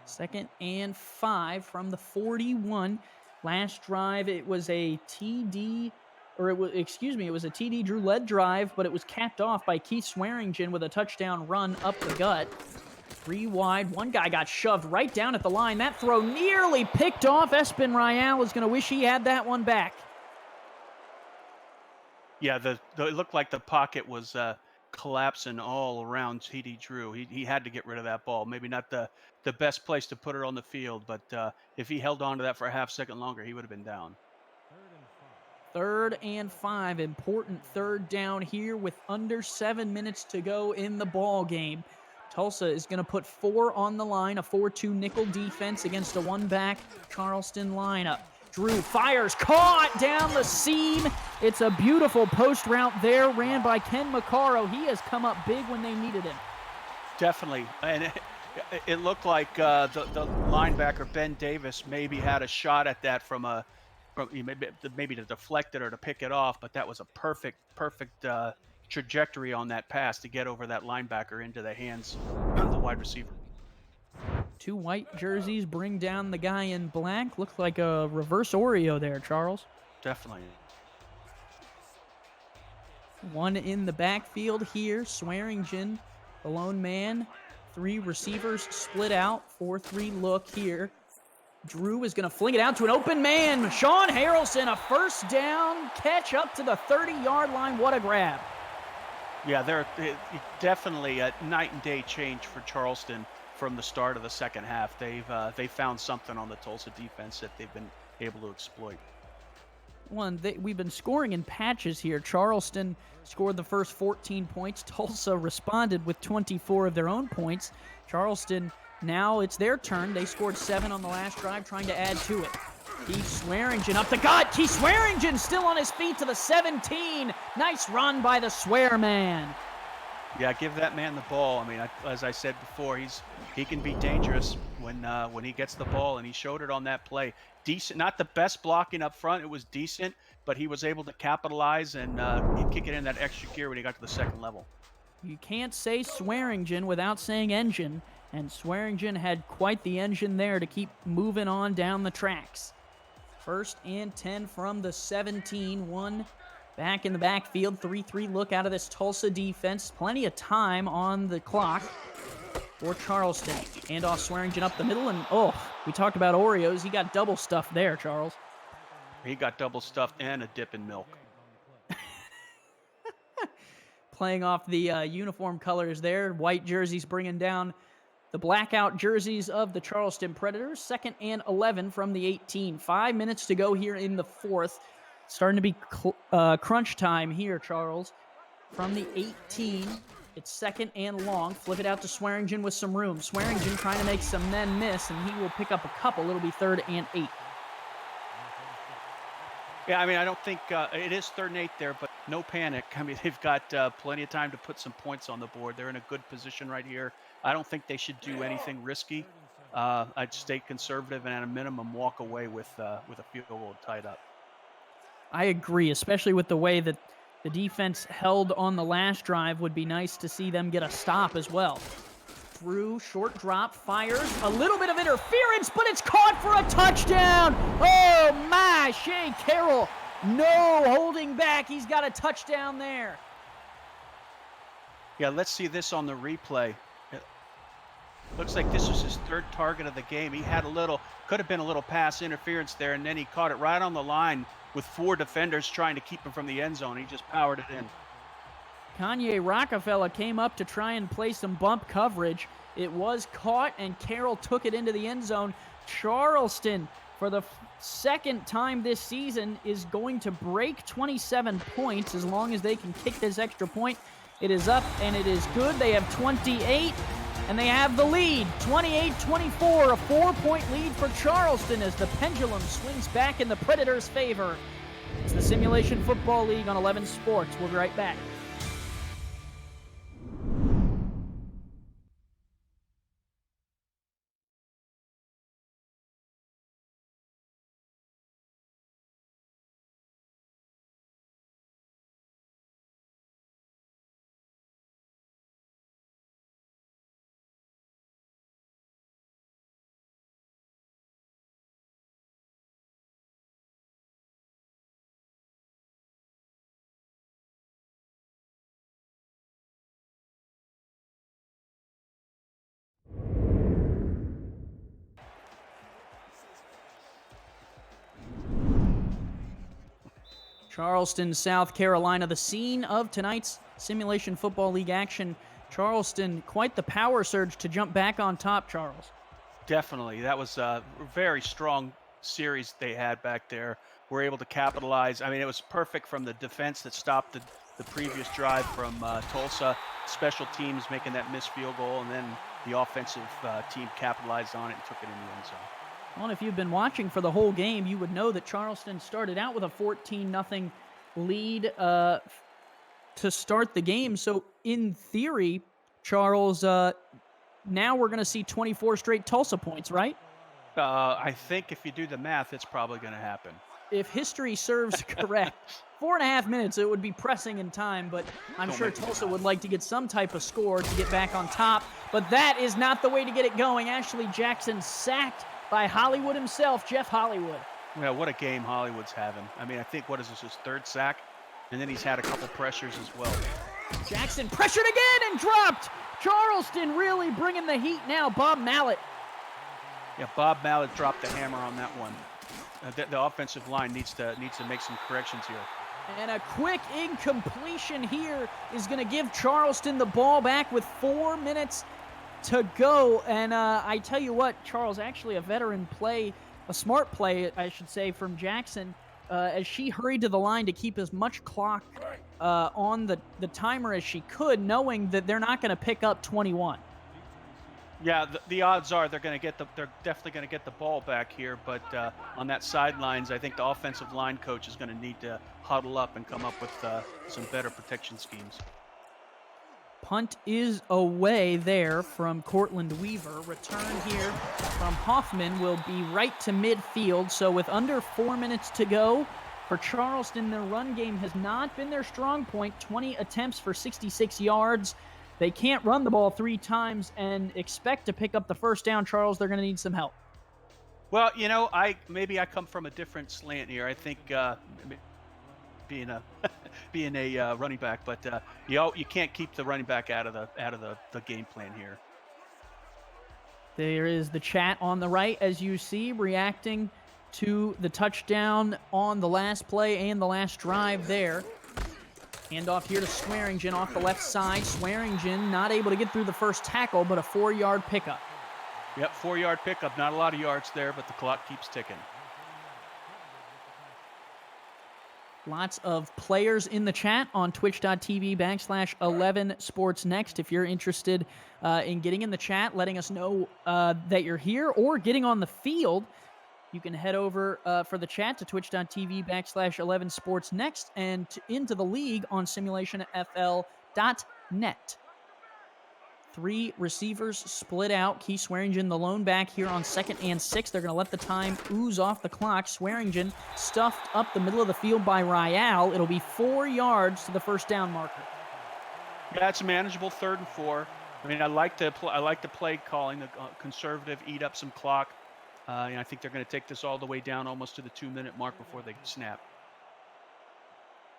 Speaker 2: 2nd and 5 from the 41. Last drive, it was a TD, or it was a TD Drew-led drive, but it was capped off by Keith Swearingen with a touchdown run up the gut. 3 wide. One guy got shoved right down at the line. That throw nearly picked off. Espen Royale is going to wish he had that one back.
Speaker 3: Yeah, it looked like the pocket was collapsing all around TD Drew. He had to get rid of that ball. Maybe not the best place to put it on the field, but if he held on to that for a half second longer, he would have been down.
Speaker 2: 3rd and 5. Important third down here with under 7 minutes to go in the ball game. Tulsa is going to put 4 on the line, a 4-2 nickel defense against a one-back Charleston lineup. Drew fires, caught down the seam. It's a beautiful post route there, ran by Ken McCarro. He has come up big when they needed him.
Speaker 3: Definitely, and it looked like the linebacker Ben Davis maybe had a shot at that from maybe to deflect it or to pick it off, but that was a perfect trajectory on that pass to get over that linebacker into the hands of the wide receiver.
Speaker 2: 2 white jerseys bring down the guy in black. Looks like a reverse Oreo there, Charles.
Speaker 3: Definitely.
Speaker 2: 1 in the backfield here. Swearingen, the lone man. 3 receivers split out. 4-3 look here. Drew is going to fling it out to an open man. Sean Harrelson, a first down catch up to the 30-yard line. What a grab.
Speaker 3: Yeah, they're definitely a night and day change for Charleston. From the start of the second half, they found something on the Tulsa defense that they've been able to exploit.
Speaker 2: We've been scoring in patches here. Charleston scored the first 14 points. Tulsa responded with 24 of their own points. Charleston, now it's their turn. They scored 7 on the last drive, trying to add to it. Keith Swearingen up the gut. Keith Swearingen still on his feet to the 17. Nice run by the Swear man.
Speaker 3: Yeah, give that man the ball. I mean, as I said before, he can be dangerous when he gets the ball, and he showed it on that play. Decent, not the best blocking up front. It was decent, but he was able to capitalize and kick it in that extra gear when he got to the second level.
Speaker 2: You can't say Swearingen without saying engine, and Swearingen had quite the engine there to keep moving on down the tracks. 1st and 10 from the 17. 1 back in the backfield. 3-3 look out of this Tulsa defense. Plenty of time on the clock for Charleston. Handoff Swearingen up the middle, and we talked about Oreos. He got double stuffed there, Charles.
Speaker 3: He got double stuffed and a dip in milk.
Speaker 2: Playing off the uniform colors there. White jerseys bringing down the blackout jerseys of the Charleston Predators. 2nd and 11 from the 18. 5 minutes to go here in the 4th. Starting to be crunch time here, Charles. From the 18, it's 2nd and long. Flip it out to Swearingen with some room. Swearingen trying to make some men miss, and he will pick up a couple. It'll be 3rd and 8.
Speaker 3: Yeah, I mean, I don't think it is 3rd and 8 there, but no panic. I mean, they've got plenty of time to put some points on the board. They're in a good position right here. I don't think they should do anything risky. I'd stay conservative and at a minimum walk away with a field goal tied up.
Speaker 2: I agree, especially with the way that the defense held on the last drive. Would be nice to see them get a stop as well. Drew, short drop, fires, a little bit of interference, but it's caught for a touchdown. Oh my, Shea Carroll, no holding back. He's got a touchdown there.
Speaker 3: Yeah, let's see this on the replay. Looks like this was his third target of the game. He had could have been a little pass interference there, and then he caught it right on the line with 4 defenders trying to keep him from the end zone. He just powered it in.
Speaker 2: Kanye Rockefeller came up to try and play some bump coverage. It was caught, and Carroll took it into the end zone. Charleston, for the second time this season, is going to break 27 points as long as they can kick this extra point. It is up, and it is good. They have 28, and they have the lead. 28-24, a 4-point lead for Charleston as the pendulum swings back in the Predators' favor. It's the Simulation Football League on 11 Sports. We'll be right back. Charleston, South Carolina, the scene of tonight's Simulation Football League action. Charleston, quite the power surge to jump back on top, Charles.
Speaker 3: Definitely. That was a very strong series they had back there. Were able to capitalize. I mean, it was perfect from the defense that stopped the previous drive from Tulsa. Special teams making that missed field goal, and then the offensive team capitalized on it and took it in the end zone.
Speaker 2: Well, if you've been watching for the whole game, you would know that Charleston started out with a 14-0 lead to start the game. So, in theory, Charles, now we're going to see 24 straight Tulsa points, right?
Speaker 3: I think if you do the math, it's probably going to happen.
Speaker 2: If history serves correct, 4.5 minutes, it would be pressing in time, but I'm sure Tulsa would like to get some type of score to get back on top. But that is not the way to get it going. Ashley Jackson sacked by Hollywood himself, Jeff Hollywood.
Speaker 3: Yeah, what a game Hollywood's having. I mean, I think, what is this, his third sack? And then he's had a couple pressures as well.
Speaker 2: Jackson pressured again and dropped. Charleston really bringing the heat now. Bob Mallett.
Speaker 3: Yeah, Bob Mallett dropped the hammer on that one. The offensive line needs to make some corrections here.
Speaker 2: And a quick incompletion here is going to give Charleston the ball back with 4 minutes to go. And I tell you what, Charles, actually a veteran play, a smart play, I should say, from Jackson, as she hurried to the line to keep as much clock on the timer as she could, knowing that they're not going to pick up 21.
Speaker 3: Yeah, the odds are they're definitely going to get the ball back here, but on that sidelines, I think the offensive line coach is going to need to huddle up and come up with some better protection schemes.
Speaker 2: Punt is away there from Cortland Weaver. Return here from Hoffman will be right to midfield. So with under 4 minutes to go for Charleston, their run game has not been their strong point. 20 attempts for 66 yards. They can't run the ball 3 times and expect to pick up the first down, Charles. They're going to need some help.
Speaker 3: Well, you know, maybe I come from a different slant here. I think being a running back, but you can't keep the running back out of the game plan here.
Speaker 2: There is the chat on the right, as you see, reacting to the touchdown on the last play and the last drive there. Handoff here to Swearingen off the left side. Swearingen not able to get through the first tackle, but a 4-yard pickup.
Speaker 3: Yep, 4-yard pickup. Not a lot of yards there, but the clock keeps ticking.
Speaker 2: Lots of players in the chat on twitch.tv/11sportsnext. If you're interested in getting in the chat, letting us know that you're here or getting on the field, you can head over for the chat to twitch.tv/11sportsnext and into the league on simulationfl.net. 3 receivers split out. Key Swearingen, the lone back here on 2nd and 6. They're going to let the time ooze off the clock. Swearingen stuffed up the middle of the field by Rial. It'll be 4 yards to the first down marker.
Speaker 3: Yeah, it's a manageable 3rd and 4. I mean, I like the play calling, the conservative, eat up some clock. And I think they're going to take this all the way down almost to the 2-minute mark before they snap.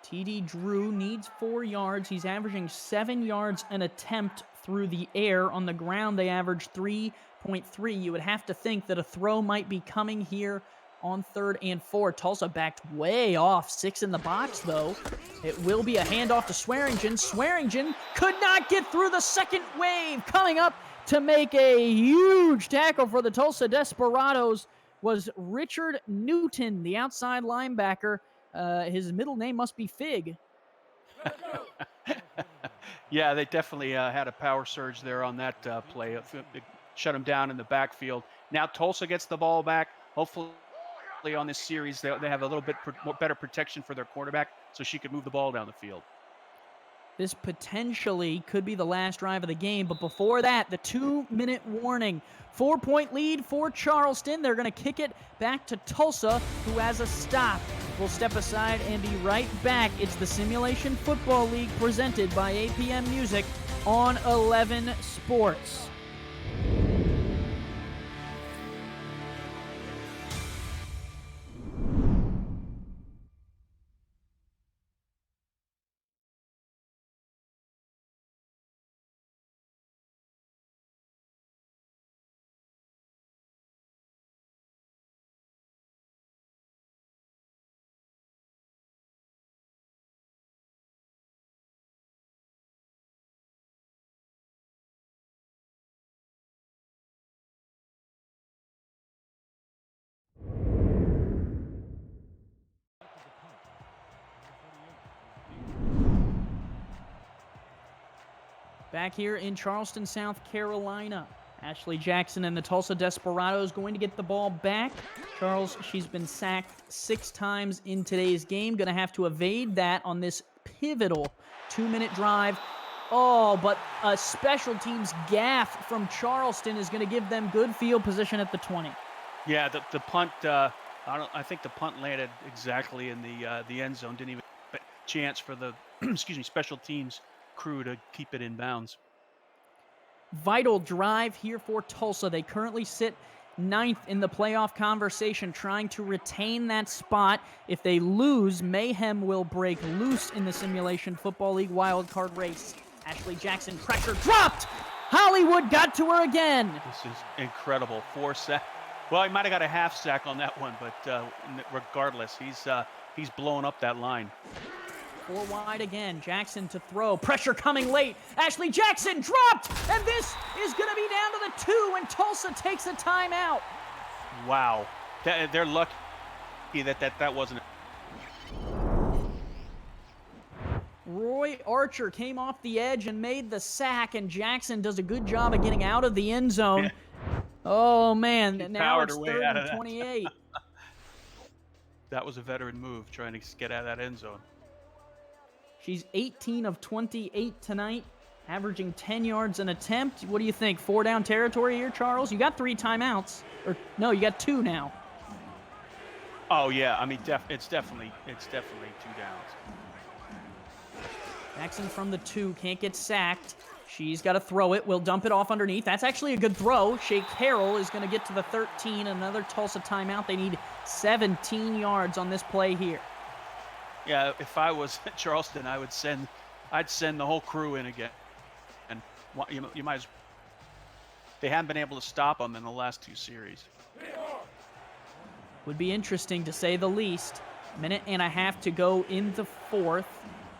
Speaker 2: TD Drew needs 4 yards. He's averaging 7 yards an attempt through the air. On the ground, they average 3.3. You would have to think that a throw might be coming here on 3rd and 4. Tulsa backed way off. 6 in the box, though. It will be a handoff to Swearingen. Swearingen could not get through the second wave. Coming up to make a huge tackle for the Tulsa Desperados was Richard Newton, the outside linebacker. His middle name must be Fig.
Speaker 3: Yeah, they definitely had a power surge there on that play. It shut him down in the backfield. Now Tulsa gets the ball back. Hopefully on this series, they have a little bit better protection for their quarterback so she could move the ball down the field.
Speaker 2: This potentially could be the last drive of the game, but before that, the 2-minute warning. 4-point lead for Charleston. They're going to kick it back to Tulsa, who has a stop. We'll step aside and be right back. It's the Simulation Football League presented by APM Music on 11 Sports. Back here in Charleston, South Carolina, Ashley Jackson and the Tulsa Desperados going to get the ball back. Charles, she's been sacked 6 times in today's game. Going to have to evade that on this pivotal 2-minute drive. Oh, but a special teams gaffe from Charleston is going to give them good field position at the 20.
Speaker 3: Yeah, the punt. I think the punt landed exactly in the end zone. Didn't even chance for the special teams crew to keep it in bounds.
Speaker 2: Vital drive here for Tulsa. They currently sit 9th in the playoff conversation, trying to retain that spot. If they lose, mayhem will break loose in the Simulation Football League wildcard race. Ashley Jackson, pressure dropped. Hollywood got to her again.
Speaker 3: This is incredible. 4 sacks. Well, he might have got a half sack on that one, but regardless, he's blowing up that line.
Speaker 2: 4 wide again. Jackson to throw. Pressure coming late. Ashley Jackson dropped, and this is going to be down to the 2, and Tulsa takes a timeout.
Speaker 3: Wow. They're lucky that wasn't.
Speaker 2: Roy Archer came off the edge and made the sack, and Jackson does a good job of getting out of the end zone. Yeah. Oh, man. Now it's 3rd and 28.
Speaker 3: That was a veteran move, trying to get out of that end zone.
Speaker 2: She's 18 of 28 tonight, averaging 10 yards an attempt. What do you think? 4 down territory here, Charles? You got 3 timeouts. Or no, you got 2 now.
Speaker 3: Oh yeah, I mean it's definitely 2 downs.
Speaker 2: Jackson from the 2 can't get sacked. She's got to throw it. We'll dump it off underneath. That's actually a good throw. Shake Harrell is going to get to the 13. Another Tulsa timeout. They need 17 yards on this play here.
Speaker 3: Yeah, if I was at Charleston, I'd send the whole crew in again. And you might as they haven't been able to stop them in the last 2 series.
Speaker 2: Would be interesting to say the least. 1.5 minutes to go in the 4th.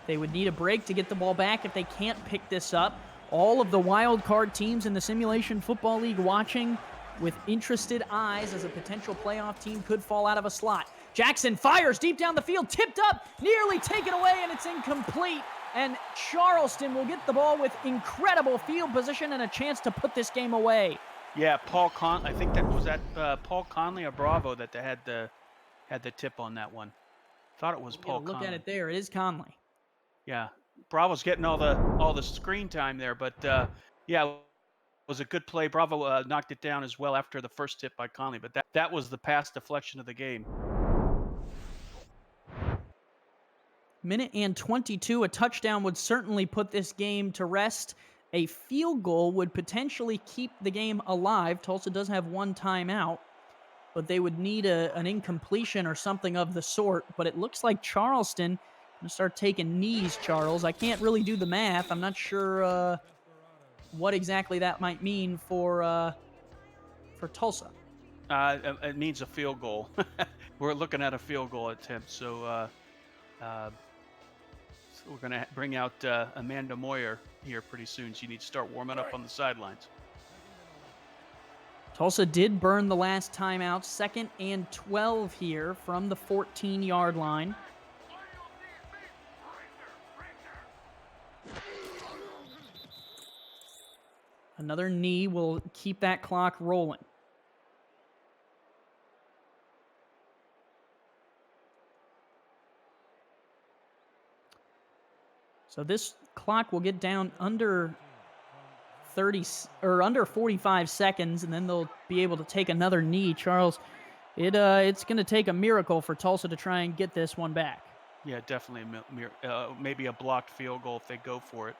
Speaker 2: They would need a break to get the ball back if they can't pick this up. All of the wild card teams in the Simulation Football League watching with interested eyes as a potential playoff team could fall out of a slot. Jackson fires deep down the field, tipped up, nearly taken away, and it's incomplete. And Charleston will get the ball with incredible field position and a chance to put this game away.
Speaker 3: Yeah, I think that was Paul Conley or Bravo that they had the tip on that one. Thought it was Paul Conley.
Speaker 2: Look at it there. It is Conley.
Speaker 3: Yeah, Bravo's getting all the screen time there, but yeah, it was a good play. Bravo knocked it down as well after the first tip by Conley, but that was the pass deflection of the game.
Speaker 2: 1:22. A touchdown would certainly put this game to rest. A field goal would potentially keep the game alive. Tulsa does have 1 timeout, but they would need an incompletion or something of the sort. But it looks like Charleston going to start taking knees, Charles. I can't really do the math. I'm not sure what exactly that might mean for Tulsa.
Speaker 3: It means a field goal. We're looking at a field goal attempt. So we're going to bring out Amanda Moyer here pretty soon. She needs to start warming up on the sidelines.
Speaker 2: Tulsa did burn the last timeout. 2nd and 12 here from the 14-yard line. Another knee will keep that clock rolling. So this clock will get down under 30 or under 45 seconds, and then they'll be able to take another knee. Charles, it's going to take a miracle for Tulsa to try and get this one back.
Speaker 3: Yeah, definitely maybe a blocked field goal if they go for it.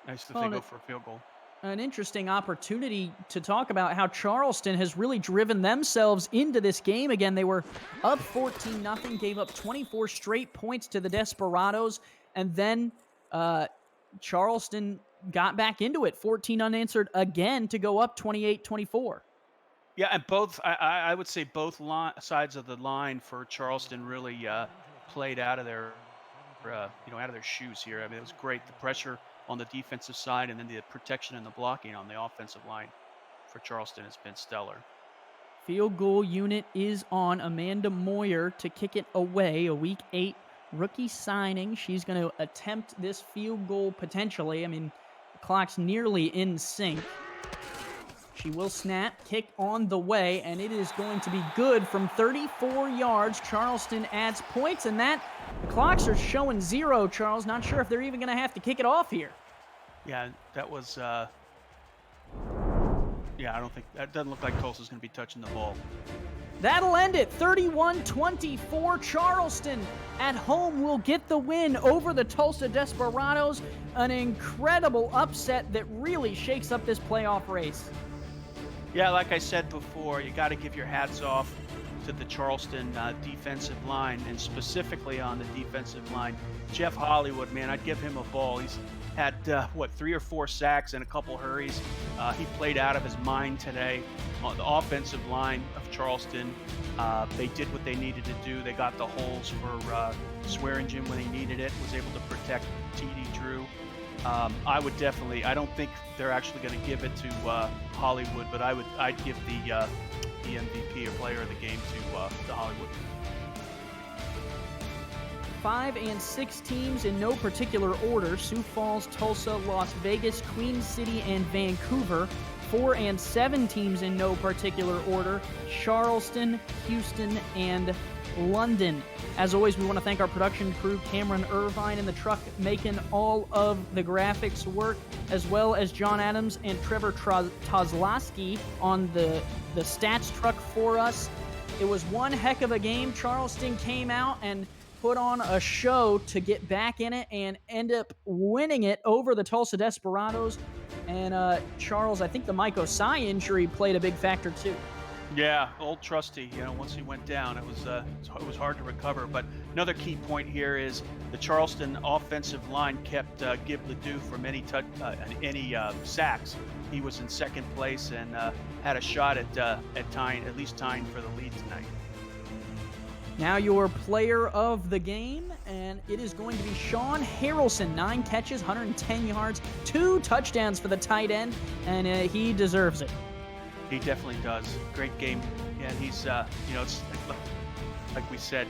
Speaker 3: Nice if they go for a field goal.
Speaker 2: An interesting opportunity to talk about how Charleston has really driven themselves into this game again. They were up 14-0, gave up 24 straight points to the Desperados, and then Charleston got back into it, 14 unanswered again to go up 28-24.
Speaker 3: Yeah, and both, I would say both sides of the line for Charleston really played out of their, out of their shoes here. I mean, it was great. The pressure on the defensive side and then the protection and the blocking on the offensive line for Charleston has been stellar.
Speaker 2: Field goal unit is on Amanda Moyer to kick it away, a Week 8 rookie signing. She's going to attempt this field goal potentially. I mean, the clock's nearly in sync. She will snap, kick on the way, and it is going to be good from 34 yards. Charleston adds points, and the clocks are showing 0, Charles. Not sure if they're even going to have to kick it off here.
Speaker 3: Yeah, that was, I don't think, that doesn't look like Tulsa's going to be touching the ball.
Speaker 2: That'll end it, 31-24. Charleston at home will get the win over the Tulsa Desperados. An incredible upset that really shakes up this playoff race.
Speaker 3: Yeah, like I said before, you got to give your hats off to the Charleston defensive line, and specifically on the defensive line. Jeff Hollywood, man, I'd give him a ball. He's had, 3 or 4 sacks and a couple hurries. He played out of his mind today. On the offensive line of Charleston, they did what they needed to do. They got the holes for Swearingen when he needed it, was able to protect T.D. Drew. I don't think they're actually going to give it to Hollywood, but I'd give the MVP or player of the game to Hollywood.
Speaker 2: 5 and 6 teams in no particular order: Sioux Falls, Tulsa, Las Vegas, Queen City, and Vancouver. 4 and 7 teams in no particular order: Charleston, Houston, and London. As always, we want to thank our production crew, Cameron Irvine in the truck making all of the graphics work, as well as John Adams and Trevor Tozlowski on the stats truck for us. It was one heck of a game. Charleston came out and put on a show to get back in it and end up winning it over the Tulsa Desperados. And Charles, I think the Mike Osai injury played a big factor too.
Speaker 3: Yeah, old trusty. Once he went down, it was hard to recover. But another key point here is the Charleston offensive line kept Gib Ledoux from any sacks. He was in second place and had a shot at least tying for the lead tonight.
Speaker 2: Now your player of the game, and it is going to be Sean Harrelson. 9 catches, 110 yards, 2 touchdowns for the tight end, and he deserves it.
Speaker 3: He definitely does. Great game. Yeah, he's, it's like we said,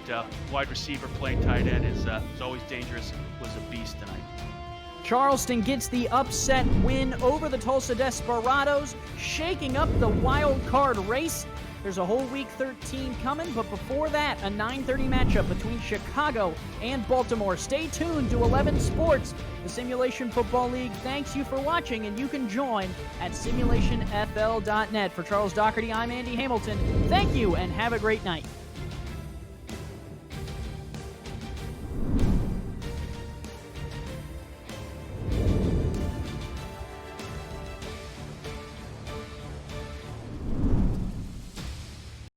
Speaker 3: wide receiver playing tight end is always dangerous. Was a beast tonight.
Speaker 2: Charleston gets the upset win over the Tulsa Desperados, shaking up the wild card race. There's a whole Week 13 coming, but before that, a 9:30 matchup between Chicago and Baltimore. Stay tuned to 11 Sports. The Simulation Football League thanks you for watching, and you can join at simulationfl.net. For Charles Doherty, I'm Andy Hamilton. Thank you, and have a great night.